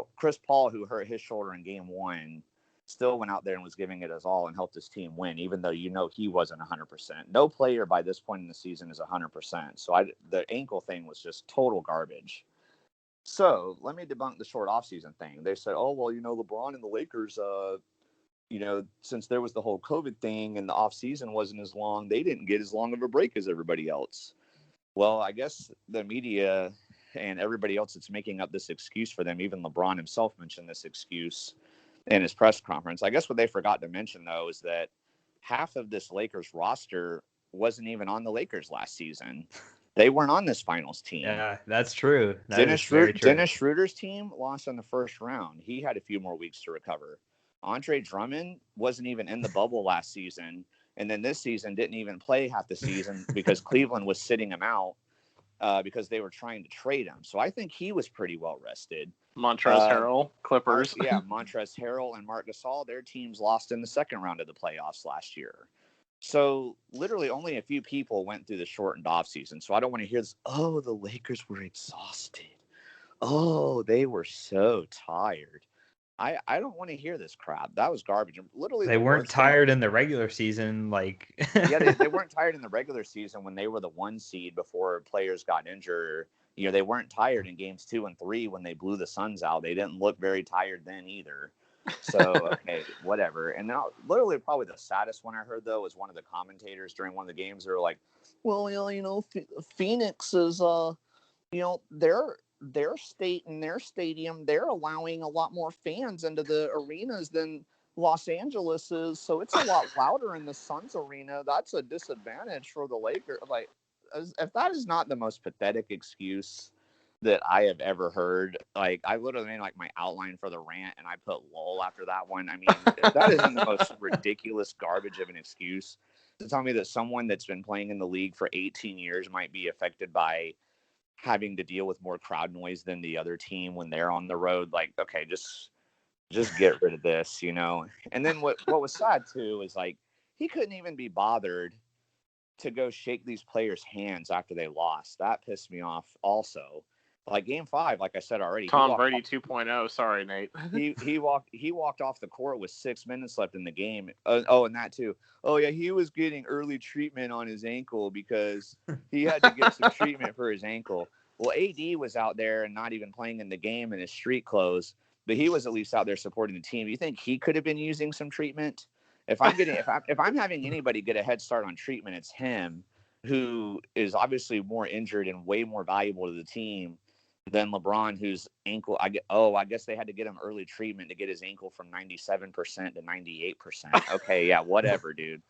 Paul, who hurt his shoulder in game 1, still went out there and was giving it his all and helped his team win, even though he wasn't 100%. No player by this point in the season is 100%. So the ankle thing was just total garbage. So let me debunk the short offseason thing. They said, oh, well, LeBron and the Lakers, since there was the whole COVID thing and the offseason wasn't as long, they didn't get as long of a break as everybody else. Well, I guess the media and everybody else that's making up this excuse for them, even LeBron himself mentioned this excuse in his press conference. I guess what they forgot to mention, though, is that half of this Lakers roster wasn't even on the Lakers last season. They weren't on this finals team. Yeah, that's true. Dennis Schroeder's team lost in the first round. He had a few more weeks to recover. Andre Drummond wasn't even in the bubble last season, and then this season didn't even play half the season because Cleveland was sitting him out because they were trying to trade him. So I think he was pretty well rested. Montrezl Harrell, Clippers. Montrezl Harrell and Marc Gasol, their teams lost in the second round of the playoffs last year. So literally only a few people went through the shortened offseason. So I don't want to hear this, oh, the Lakers were exhausted. Oh, they were so tired. I don't want to hear this crap. That was garbage. Literally, they weren't tired in the regular season. They weren't tired in the regular season when they were the 1 seed before players got injured. They weren't tired in games 2 and 3 when they blew the Suns out. They didn't look very tired then either. So, okay, whatever. And then literally probably the saddest one I heard, though, was one of the commentators during one of the games. They were like, well, Phoenix is, their state and their stadium, they're allowing a lot more fans into the arenas than Los Angeles is. So it's a lot louder in the Suns arena. That's a disadvantage for the Lakers. Like, if that is not the most pathetic excuse that I have ever heard, like, I literally made like my outline for the rant and I put lol after that one. I mean, that isn't the most ridiculous garbage of an excuse to tell me that someone that's been playing in the league for 18 years might be affected by having to deal with more crowd noise than the other team when they're on the road. Like, okay, just get rid of this, And then what was sad too is like he couldn't even be bothered to go shake these players' hands after they lost. That pissed me off also. Like game 5, like I said already, Tom Brady 2.0. Sorry, Nate. he walked off the court with 6 minutes left in the game. And that too. Oh yeah, he was getting early treatment on his ankle because he had to get some treatment for his ankle. Well, AD was out there and not even playing in the game in his street clothes, but he was at least out there supporting the team. You think he could have been using some treatment? If I'm having anybody get a head start on treatment, it's him, who is obviously more injured and way more valuable to the team than LeBron, whose ankle, I guess they had to get him early treatment to get his ankle from 97% to 98%. Okay, yeah, whatever, dude.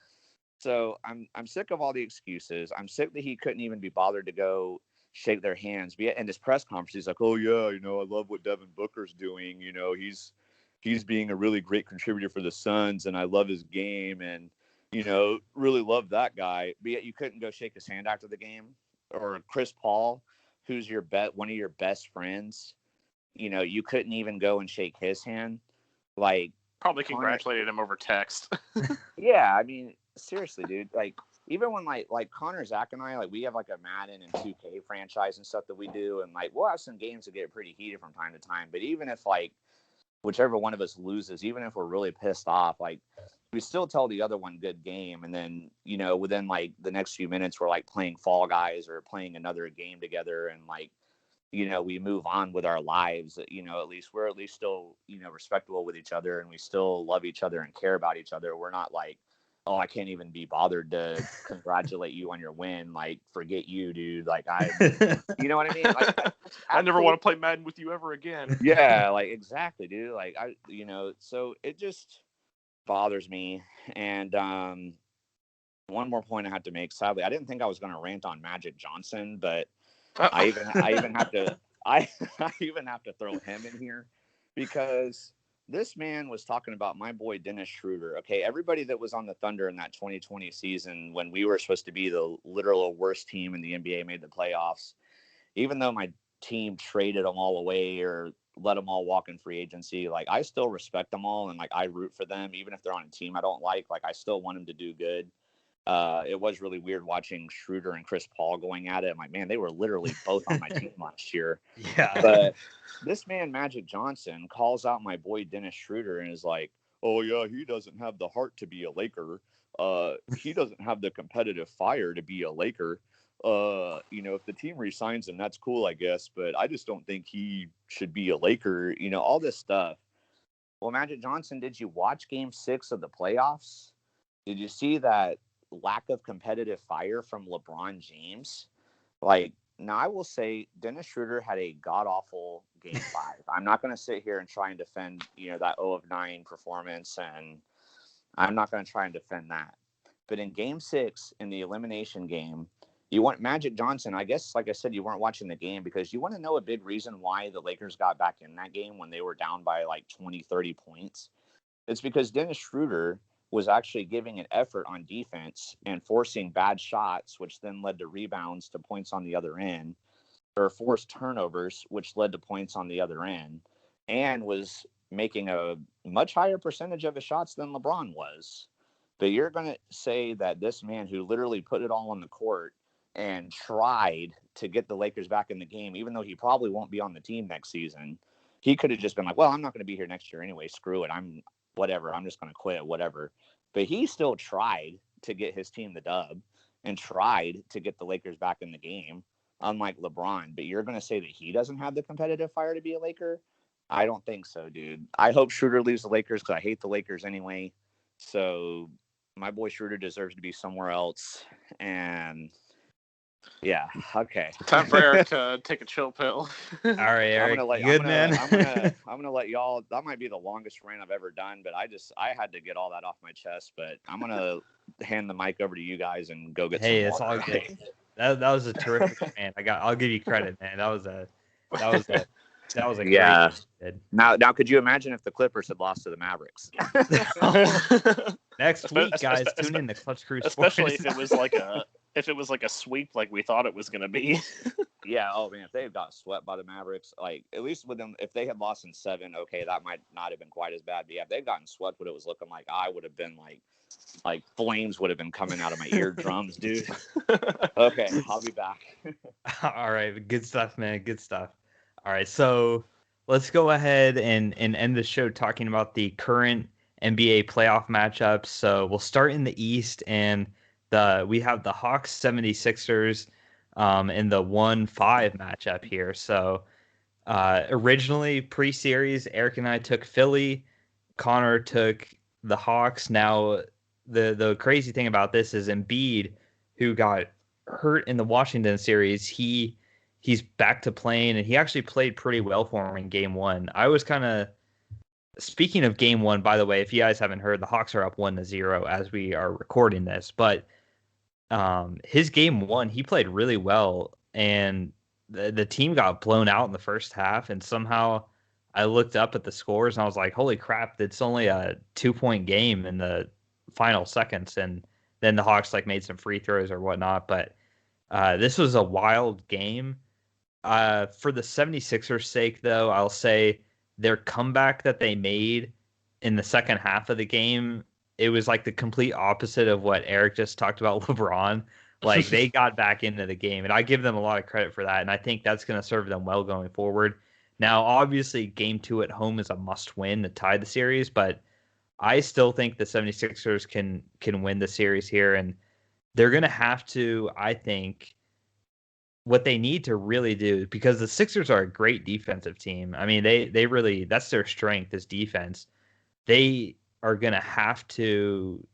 So I'm sick of all the excuses. I'm sick that he couldn't even be bothered to go shake their hands. But in his press conference, he's like, oh yeah, I love what Devin Booker's doing. He's being a really great contributor for the Suns, and I love his game, and really love that guy. But yet you couldn't go shake his hand after the game. Or Chris Paul, who's one of your best friends, you couldn't even go and shake his hand. Like, probably congratulated him over text. Yeah, I mean, seriously, dude. Like, even when like Connor, Zach, and I, like, we have like a Madden and 2K franchise and stuff that we do, and like we'll have some games that get pretty heated from time to time. But even if like whichever one of us loses, even if we're really pissed off, like, we still tell the other one good game, and then within like the next few minutes we're like playing Fall Guys or playing another game together, and like we move on with our lives. At least we're still respectable with each other, and we still love each other and care about each other. We're not like, oh, I can't even be bothered to congratulate you on your win. Like, forget you, dude. Like, you know what I mean? Like, I never want to play Madden with you ever again. Yeah, like, exactly, dude. Like, so it just, bothers me. And one more point I had to make. Sadly, I didn't think I was going to rant on Magic Johnson, but I even have to I even have to throw him in here because this man was talking about my boy Dennis Schroeder. Okay, everybody that was on the Thunder in that 2020 season when we were supposed to be the literal worst team in the NBA made the playoffs, even though my team traded them all away or let them all walk in free agency, like I still respect them all and like I root for them even if they're on a team I don't like I still want them to do good. It was really weird watching Schroeder and Chris Paul going at it. I'm like, man, they were literally both on my team last year. Yeah. But this man, Magic Johnson, calls out my boy Dennis Schroeder and is like, oh, yeah, he doesn't have the heart to be a Laker. He doesn't have the competitive fire to be a Laker. If the team resigns him, that's cool, I guess. But I just don't think he should be a Laker, all this stuff. Well, Magic Johnson, did you watch Game 6 of the playoffs? Did you see that lack of competitive fire from LeBron James? Now I will say Dennis Schroeder had a god-awful Game 5. I'm not going to sit here and try and defend, that 0 of 9 performance, and I'm not going to try and defend that. But in Game 6, in the elimination game, you want Magic Johnson, I guess, like I said, you weren't watching the game because you want to know a big reason why the Lakers got back in that game when they were down by 20, 30 points. It's because Dennis Schroeder was actually giving an effort on defense and forcing bad shots, which then led to rebounds to points on the other end, or forced turnovers, which led to points on the other end, and was making a much higher percentage of his shots than LeBron was. But you're going to say that this man who literally put it all on the court and tried to get the Lakers back in the game, even though he probably won't be on the team next season, he could have just been like, well, I'm not going to be here next year anyway. Screw it. I'm just going to quit, whatever. But he still tried to get his team the dub and tried to get the Lakers back in the game, unlike LeBron. But you're going to say that he doesn't have the competitive fire to be a Laker? I don't think so, dude. I hope Schroeder leaves the Lakers because I hate the Lakers anyway. So my boy Schroeder deserves to be somewhere else. And yeah, okay. Time for Eric to take a chill pill. All right, Eric. Man. I'm gonna let y'all. That might be the longest rant I've ever done, but I had to get all that off my chest. But I'm gonna hand the mic over to you guys and go get. Hey, some it's water. all good. That was a terrific rant. I'll give you credit, man. That was a Yeah. Great. Now, could you imagine if the Clippers had lost to the Mavericks? Next week, guys, tune in to Clutch Crew Sports. Especially if it was like a sweep like we thought it was going to be. Yeah. Oh man, if they had got swept by the Mavericks, at least with them, if they had lost in 7, okay, that might not have been quite as bad. But yeah, if they'd gotten swept, what it was looking like, I would have been like flames would have been coming out of my eardrums, dude. Okay, I'll be back. All right, good stuff, man. Good stuff. All right, so let's go ahead and end the show talking about the current NBA playoff matchups. So we'll start in the East, and we have the Hawks 76ers in the 1-5 matchup here. So originally pre-series, Eric and I took Philly. Connor took the Hawks. Now the crazy thing about this is Embiid, who got hurt in the Washington series, he's back to playing, and he actually played pretty well for him in Game 1. I was kind of speaking of Game 1, by the way, if you guys haven't heard, the Hawks are up 1-0 as we are recording this. But his Game 1, he played really well, and the team got blown out in the first half, and somehow I looked up at the scores and I was like, holy crap, it's only a 2-point game in the final seconds. And then the Hawks made some free throws or whatnot. But this was a wild game. For the 76ers' sake, though, I'll say their comeback that they made in the second half of the game, it was the complete opposite of what Eric just talked about LeBron. They got back into the game, and I give them a lot of credit for that, and I think that's going to serve them well going forward. Now, obviously, Game 2 at home is a must-win to tie the series, but I still think the 76ers can win the series here, and they're going to have to, I think, what they need to really do, because the Sixers are a great defensive team. I mean, they really, that's their strength is defense. They are going to have to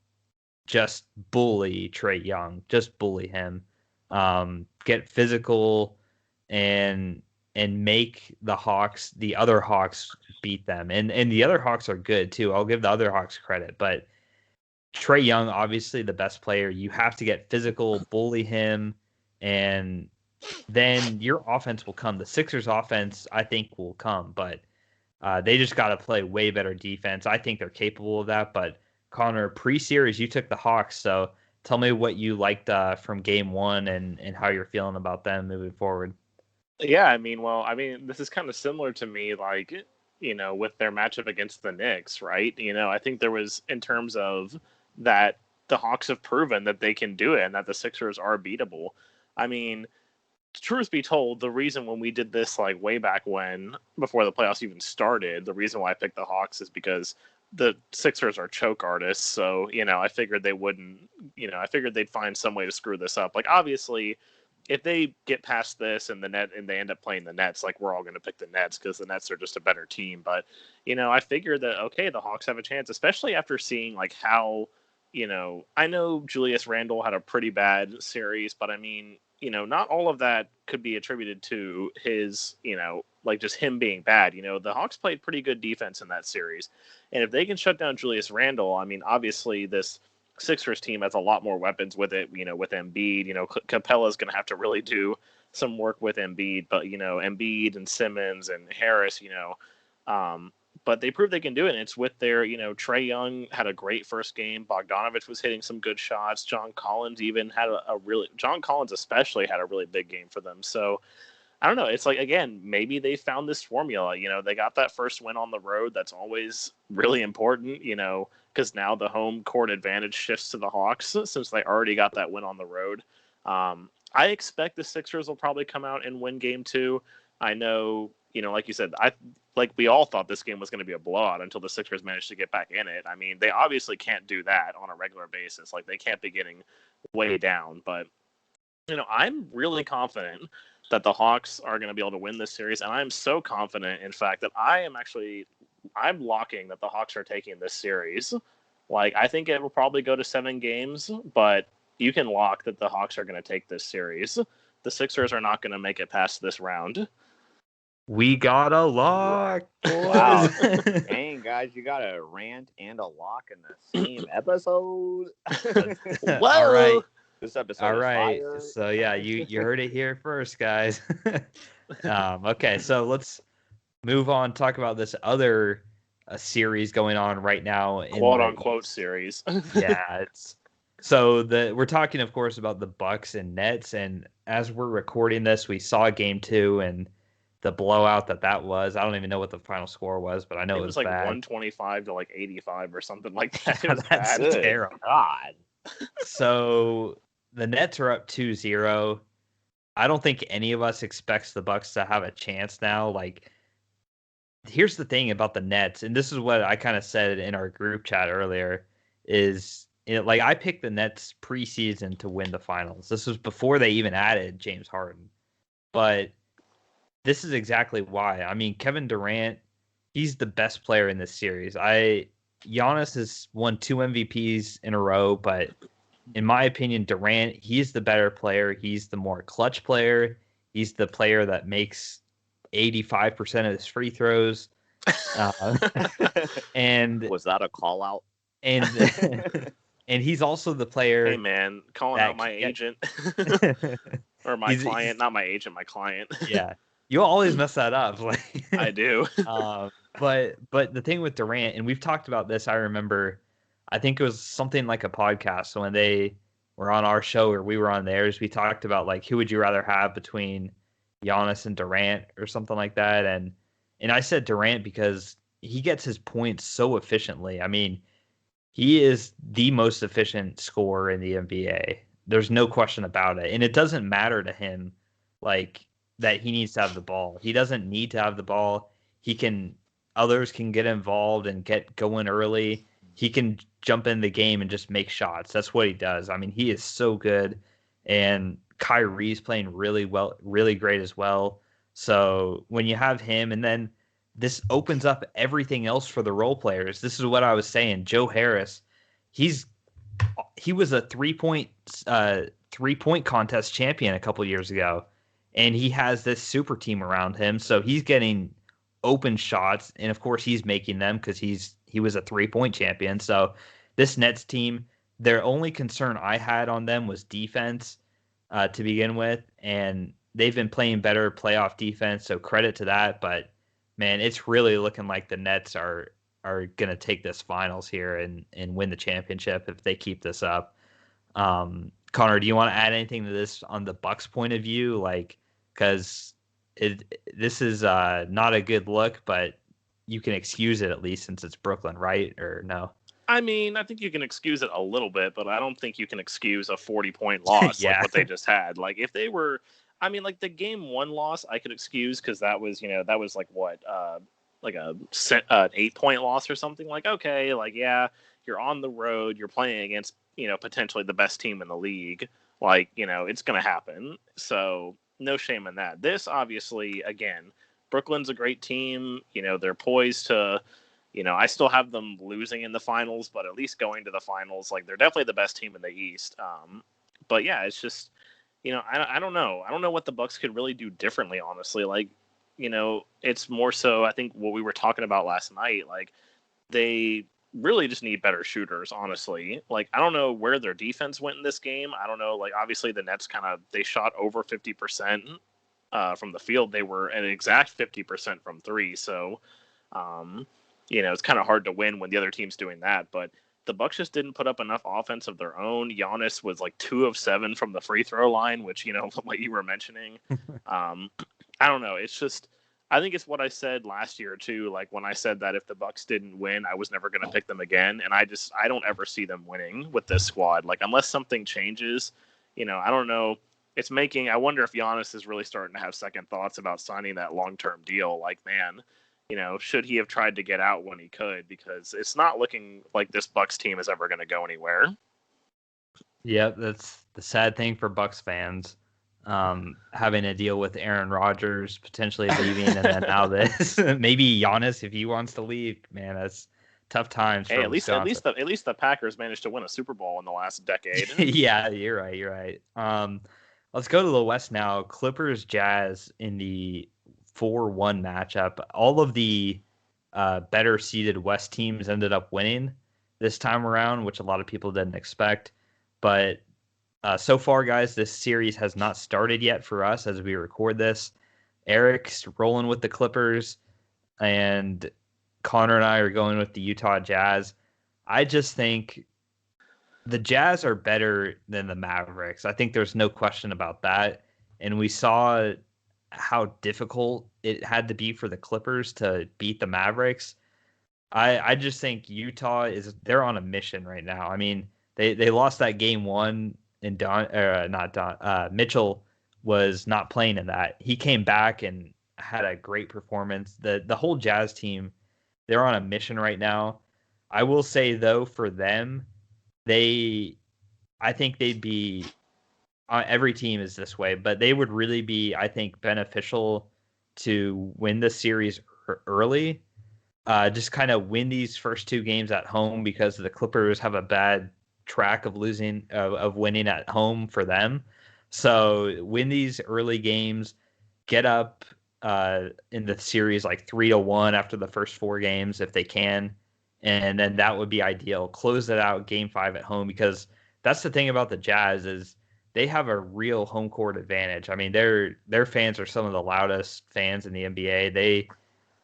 just bully Trae Young, just bully him, get physical, and and make the other Hawks beat them. And the other Hawks are good too. I'll give the other Hawks credit, but Trae Young, obviously the best player. You have to get physical, bully him, and then your offense will come. The Sixers offense, I think, will come, but they just got to play way better defense. I think they're capable of that. But Connor, pre-series, you took the Hawks, so tell me what you liked from Game 1 and how you're feeling about them moving forward. Yeah, I mean, this is kind of similar to me, like, with their matchup against the Knicks, right? I think there was, in terms of that, the Hawks have proven that they can do it and that the Sixers are beatable. I mean, truth be told, the reason when we did this, like, way back when, before the playoffs even started, the reason why I picked the Hawks is because the Sixers are choke artists. So, I figured they wouldn't, I figured they'd find some way to screw this up. Like, obviously, if they get past this and they end up playing the Nets, like, we're all going to pick the Nets because the Nets are just a better team. But, I figured that, okay, the Hawks have a chance, especially after seeing, like, how, I know Julius Randle had a pretty bad series, but I mean, not all of that could be attributed to his, like, just him being bad. The Hawks played pretty good defense in that series. And if they can shut down Julius Randle, I mean, obviously this Sixers team has a lot more weapons with it, with Embiid. Capella's going to have to really do some work with Embiid, but, Embiid and Simmons and Harris, but they proved they can do it. And it's with their, Trae Young had a great first game. Bogdanovich was hitting some good shots. John Collins especially had a really big game for them. So I don't know. It's like, again, maybe they found this formula. They got that first win on the road. That's always really important, because now the home court advantage shifts to the Hawks since they already got that win on the road. I expect the Sixers will probably come out and win Game 2. I know, like you said, we all thought this game was going to be a blowout until the Sixers managed to get back in it. I mean, they obviously can't do that on a regular basis. Like, they can't be getting way down. But, I'm really confident that the Hawks are going to be able to win this series. And I'm so confident, in fact, that I'm locking that the Hawks are taking this series. Like, I think it will probably go to 7 games, but you can lock that the Hawks are going to take this series. The Sixers are not going to make it past this round. We got a lock, boys. Wow. Dang, guys, you got a rant and a lock in the same episode. Whoa. All right. This episode All is right. fire. So, yeah, you heard it here first, guys. Okay, so let's move on, talk about this other series going on right now. Quote-unquote series. Yeah, we're talking, of course, about the Bucks and Nets, and as we're recording this, we saw Game 2 and the blowout that was. I don't even know what the final score was, but I know it was like bad. 125 to like 85 or something like that. It was That's bad. terrible. God. So the Nets are up 2-0. I don't think any of us expects the Bucks to have a chance now. Like, here's the thing about the Nets, and this is what I kind of said in our group chat earlier, is like, I picked the Nets preseason to win the finals. This was before they even added James Harden. But this is exactly why. I mean, Kevin Durant, he's the best player in this series. Giannis has won 2 MVPs in a row, but in my opinion, Durant, he's the better player. He's the more clutch player. He's the player that makes 85% of his free throws. And was that a call out? And and he's also the player. Hey man, calling out my agent or my client, not my agent, my client. Yeah, you always mess that up. Like, I do. But the thing with Durant, and we've talked about this. I remember, I think it was something like a podcast. So when they were on our show or we were on theirs, we talked about, like, who would you rather have between Giannis and Durant or something like that. And I said Durant because he gets his points so efficiently. I mean, he is the most efficient scorer in the NBA. There's no question about it. And it doesn't matter to him, like, that he needs to have the ball. He doesn't need to have the ball. Others can get involved and get going early. He can jump in the game and just make shots. That's what he does. I mean, he is so good. And Kyrie's playing really well, really great as well. So when you have him, and then this opens up everything else for the role players. This is what I was saying. Joe Harris, he was a three-point contest champion a couple years ago. and he has this super team around him, so he's getting open shots, and of course he's making them because he was a 3-point champion. So this Nets team, their only concern I had on them was defense to begin with, and they've been playing better playoff defense, so credit to that. But man, it's really looking like the Nets are going to take this finals here and win the championship if they keep this up. Connor, do you want to add anything to this on the Bucks' point of view? Like, because this is not a good look, but you can excuse it at least since it's Brooklyn, right? Or no? I mean, I think you can excuse it a little bit, but I don't think you can excuse a 40-point loss Yeah. like what they just had. Like, if they were, I mean, like the game 1 loss, I could excuse because that was, that was like what, like an 8-point loss or something. Like, okay, like, yeah, you're on the road, you're playing against, potentially the best team in the league. Like, it's going to happen. So no shame in that. This, obviously, again, Brooklyn's a great team. They're poised to, I still have them losing in the finals, but at least going to the finals. Like, they're definitely the best team in the East. But yeah, it's just, I don't know. I don't know what the Bucks could really do differently, honestly. Like, it's more so, I think, what we were talking about last night. Like, they really just need better shooters, honestly. Like, I don't know where their defense went in this game. I don't know. Like, obviously, the Nets they shot over 50% from the field. They were an exact 50% from three. So, it's kind of hard to win when the other team's doing that. But the Bucks just didn't put up enough offense of their own. Giannis was like 2 of 7 from the free throw line, which, what you were mentioning. I don't know. It's just, I think it's what I said last year too. Like when I said that if the Bucks didn't win, I was never going to pick them again. And I don't ever see them winning with this squad. Like unless something changes, I don't know. I wonder if Giannis is really starting to have second thoughts about signing that long-term deal. Like, man, should he have tried to get out when he could? Because it's not looking like this Bucks team is ever going to go anywhere. Yep, that's the sad thing for Bucks fans. Having to deal with Aaron Rodgers potentially leaving, and then now this. Maybe Giannis, if he wants to leave, man, that's tough times. Hey, for Wisconsin. at least the Packers managed to win a Super Bowl in the last decade. Yeah, you're right. Let's go to the West now. Clippers Jazz in the 4-1 matchup. All of the better seeded West teams ended up winning this time around, which a lot of people didn't expect. But so far, guys, this series has not started yet for us as we record this. Eric's rolling with the Clippers, and Connor and I are going with the Utah Jazz. I just think the Jazz are better than the Mavericks. I think there's no question about that. And we saw how difficult it had to be for the Clippers to beat the Mavericks. I just think Utah they're on a mission right now. I mean, they lost that game 1 and Mitchell was not playing in that. He came back and had a great performance. The whole Jazz team, they're on a mission right now. I will say though, for them, I think they'd be every team is this way, but they would really be, I think, beneficial to win the series early. Just kind of win these first 2 games at home because the Clippers have a bad track of winning at home for them. So win these early games, get up in the series like 3-1 after the first 4 games if they can, and then that would be ideal. Close it out game 5 at home, because that's the thing about the Jazz is they have a real home court advantage. I mean, their fans are some of the loudest fans in the NBA.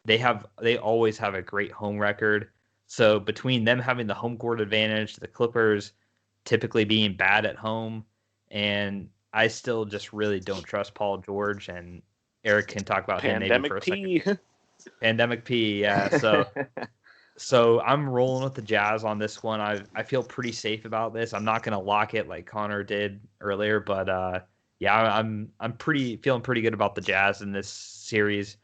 They always have a great home record. So between them having the home court advantage, the Clippers typically being bad at home, and I still just really don't trust Paul George, and Eric can talk about him maybe for a second. Pandemic P, yeah. So I'm rolling with the Jazz on this one. I feel pretty safe about this. I'm not going to lock it like Connor did earlier, but yeah, I'm feeling pretty good about the Jazz in this series.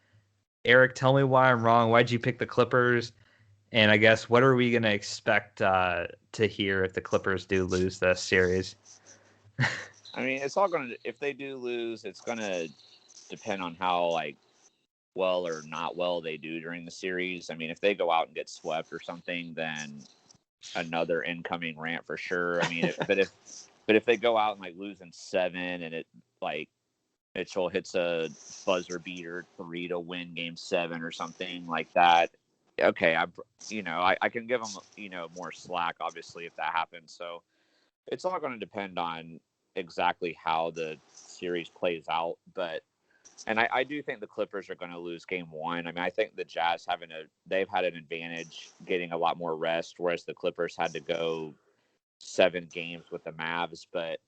Eric, tell me why I'm wrong. Why'd you pick the Clippers? And I guess what are we going to expect to hear if the Clippers do lose this series? I mean, it's all going to, if they do lose, it's going to depend on how well or not well they do during the series. I mean, if they go out and get swept or something, then another incoming rant for sure. I mean, but if they go out and lose in 7 and it Mitchell hits a buzzer beater 3 to win Game 7 or something like that. Okay, I can give him more slack obviously if that happens. So it's all going to depend on exactly how the series plays out. And I do think the Clippers are going to lose Game 1. I mean, I think the Jazz they've had an advantage getting a lot more rest, whereas the Clippers had to go 7 games with the Mavs. But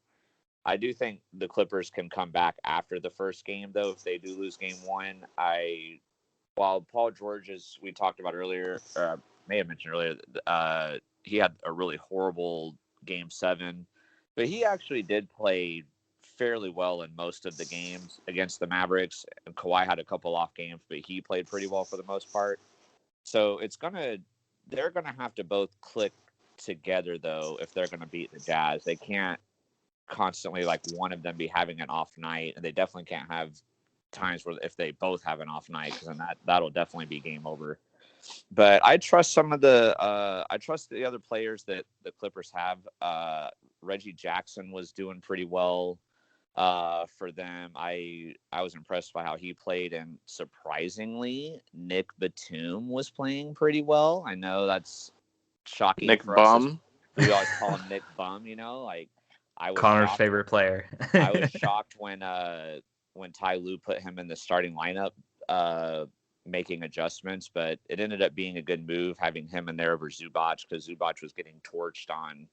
I do think the Clippers can come back after the first game, though, if they do lose Game 1. While Paul George, as we talked about earlier, may have mentioned earlier, he had a really horrible Game 7, but he actually did play fairly well in most of the games against the Mavericks. And Kawhi had a couple off games, but he played pretty well for the most part. So they're gonna have to both click together, though, if they're gonna beat the Jazz. They can't constantly one of them be having an off night, and they definitely can't have times where if they both have an off night, because then that'll definitely be game over. But I trust the other players that the Clippers have. Reggie Jackson was doing pretty well for them. I was impressed by how he played, and surprisingly, Nick Batum was playing pretty well. I know that's shocking. Nick for Bum. Us. We always call him Nick Bum. I was Connor's shocked. favorite player. I was shocked when Ty Lue put him in the starting lineup, making adjustments, but it ended up being a good move having him in there over Zubac, because Zubac was getting torched on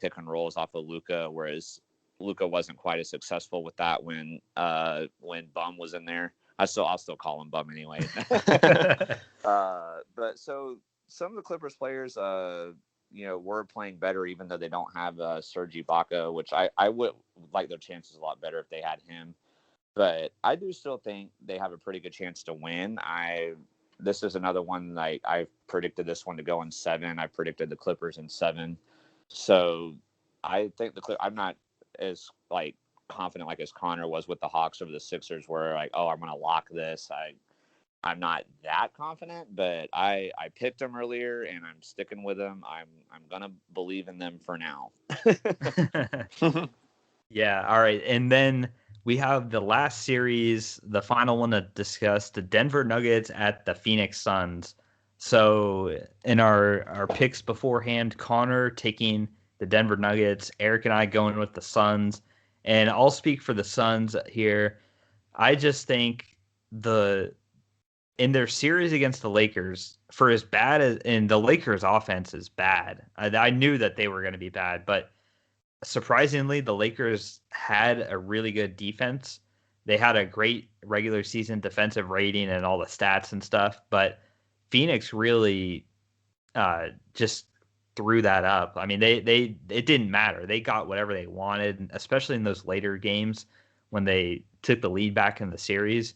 pick and rolls off of Luka, whereas Luka wasn't quite as successful with that when Bum was in there. I'll still call him Bum anyway. But so some of the Clippers players, were playing better, even though they don't have Serge Ibaka, which I would like their chances a lot better if they had him. But I do still think they have a pretty good chance to win. This is another one I predicted this one to go in 7. I predicted the Clippers in 7. So I think I'm not as confident as Connor was with the Hawks over the Sixers, where I'm going to lock this. I'm not that confident, but I picked them earlier and I'm sticking with them. I'm going to believe in them for now. Yeah. All right. And then we have the last series, the final one to discuss, the Denver Nuggets at the Phoenix Suns. So in our picks beforehand, Connor taking the Denver Nuggets, Eric and I going with the Suns. And I'll speak for the Suns here. I just think in their series against the Lakers, for as bad as, and the Lakers offense is bad. I knew that they were going to be bad, but surprisingly, the Lakers had a really good defense. They had a great regular season defensive rating and all the stats and stuff, but Phoenix really just threw that up. I mean, it didn't matter. They got whatever they wanted, especially in those later games when they took the lead back in the series.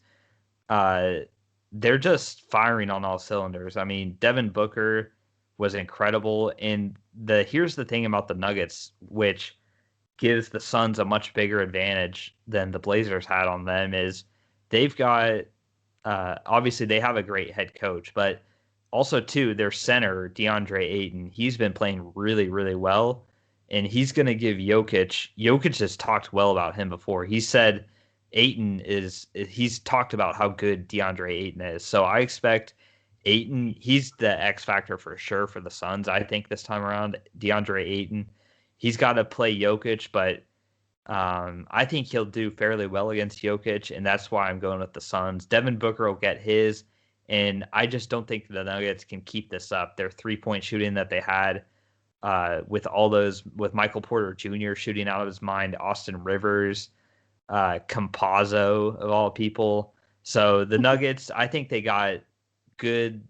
They're just firing on all cylinders. I mean, Devin Booker was incredible. And here's the thing about the Nuggets, which gives the Suns a much bigger advantage than the Blazers had on them, is they've got obviously they have a great head coach, but also too their center DeAndre Ayton. He's been playing really, really well, and he's going to give Jokic. Jokic has talked well about him before. He said he's talked about how good DeAndre Ayton is. So I expect Ayton, he's the X factor for sure for the Suns. I think this time around, DeAndre Ayton, he's got to play Jokic, but I think he'll do fairly well against Jokic, and that's why I'm going with the Suns. Devin Booker will get his, and I just don't think the Nuggets can keep this up. Their 3-point shooting that they had with Michael Porter Jr. shooting out of his mind, Austin Rivers, Campazzo of all people. So the Nuggets, I think they got good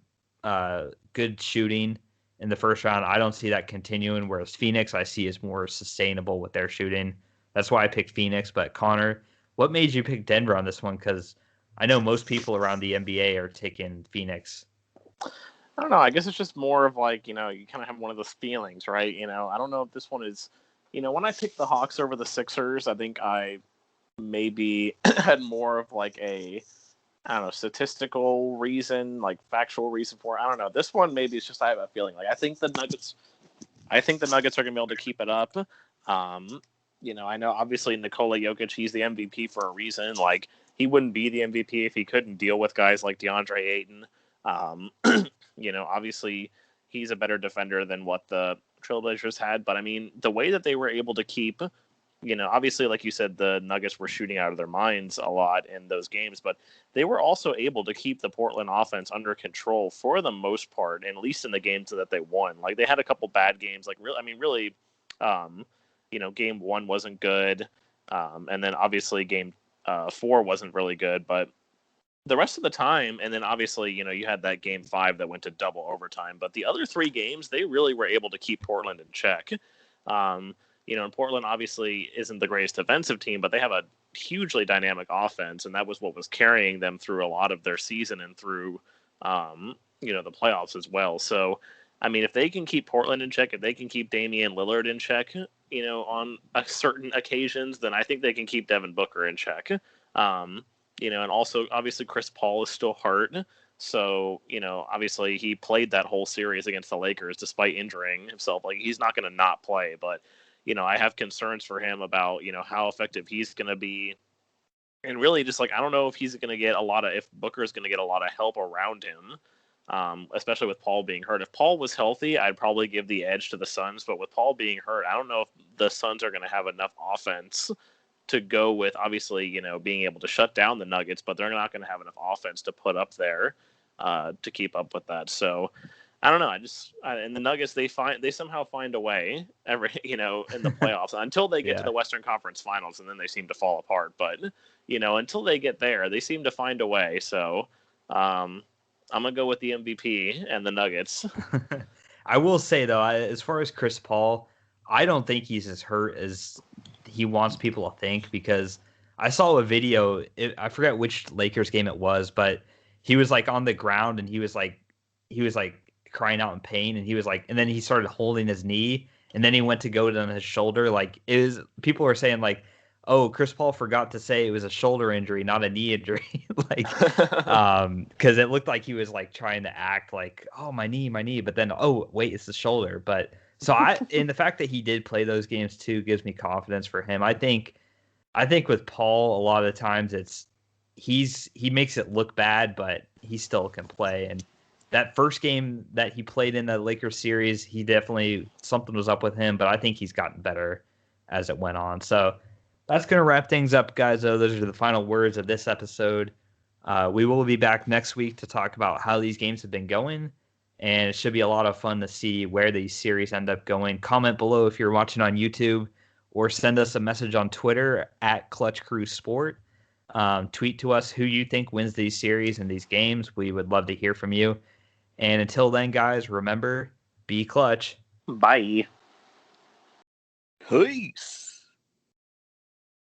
shooting in the first round. I don't see that continuing, whereas Phoenix I see is more sustainable with their shooting. That's why I picked Phoenix. But Connor, what made you pick Denver on this one? Because I know most people around the NBA are taking Phoenix. I don't know. I guess it's just more of you kind of have one of those feelings, right? I don't know if this one is, when I picked the Hawks over the Sixers, I think I maybe had more of a, I don't know, statistical reason, factual reason for it. I don't know. This one maybe it's just I have a feeling. I think the Nuggets are gonna be able to keep it up. I know obviously Nikola Jokic, he's the MVP for a reason. Like, he wouldn't be the MVP if he couldn't deal with guys like DeAndre Ayton. Obviously he's a better defender than what the Trailblazers had. But I mean, the way that they were able to keep, obviously, like you said, the Nuggets were shooting out of their minds a lot in those games, but they were also able to keep the Portland offense under control for the most part, and at least in the games that they won. Like, they had a couple bad games, like really, game 1 wasn't good. And then obviously game 4 wasn't really good, but the rest of the time, and then obviously, you had that game 5 that went to double overtime, but the other 3 games, they really were able to keep Portland in check. And Portland obviously isn't the greatest defensive team, but they have a hugely dynamic offense, and that was what was carrying them through a lot of their season and through, the playoffs as well. So, I mean, if they can keep Portland in check, if they can keep Damian Lillard in check, on certain occasions, then I think they can keep Devin Booker in check. And also, obviously, Chris Paul is still hurt. So, obviously, he played that whole series against the Lakers despite injuring himself. Like, he's not going to not play, but I have concerns for him about, how effective he's going to be. And really just I don't know if he's going to get if Booker is going to get a lot of help around him, especially with Paul being hurt. If Paul was healthy, I'd probably give the edge to the Suns. But with Paul being hurt, I don't know if the Suns are going to have enough offense to go with, obviously, being able to shut down the Nuggets, but they're not going to have enough offense to put up there to keep up with that. So, I don't know. And the Nuggets, they somehow find a way in the playoffs until they get to the Western Conference Finals, and then they seem to fall apart. But until they get there, they seem to find a way. So I'm gonna go with the MVP and the Nuggets. I will say though, as far as Chris Paul, I don't think he's as hurt as he wants people to think, because I saw a video. I forget which Lakers game it was, but he was on the ground and he was crying out in pain, and he was and then he started holding his knee, and then he went to go to his shoulder. People were saying oh, Chris Paul forgot to say it was a shoulder injury, not a knee injury. Because it looked like he was trying to act oh, my knee, but then, oh wait, it's the shoulder. But so and the fact that he did play those games too gives me confidence for him. I think with Paul, a lot of times he makes it look bad, but he still can play. And that first game that he played in the Lakers series, he definitely, something was up with him, but I think he's gotten better as it went on. So that's going to wrap things up, guys. Those are the final words of this episode. We will be back next week to talk about how these games have been going, and it should be a lot of fun to see where these series end up going. Comment below if you're watching on YouTube, or send us a message on Twitter at Clutch Crew Sport. Tweet to us who you think wins these series and these games. We would love to hear from you. And until then, guys, remember, be clutch. Bye. Peace.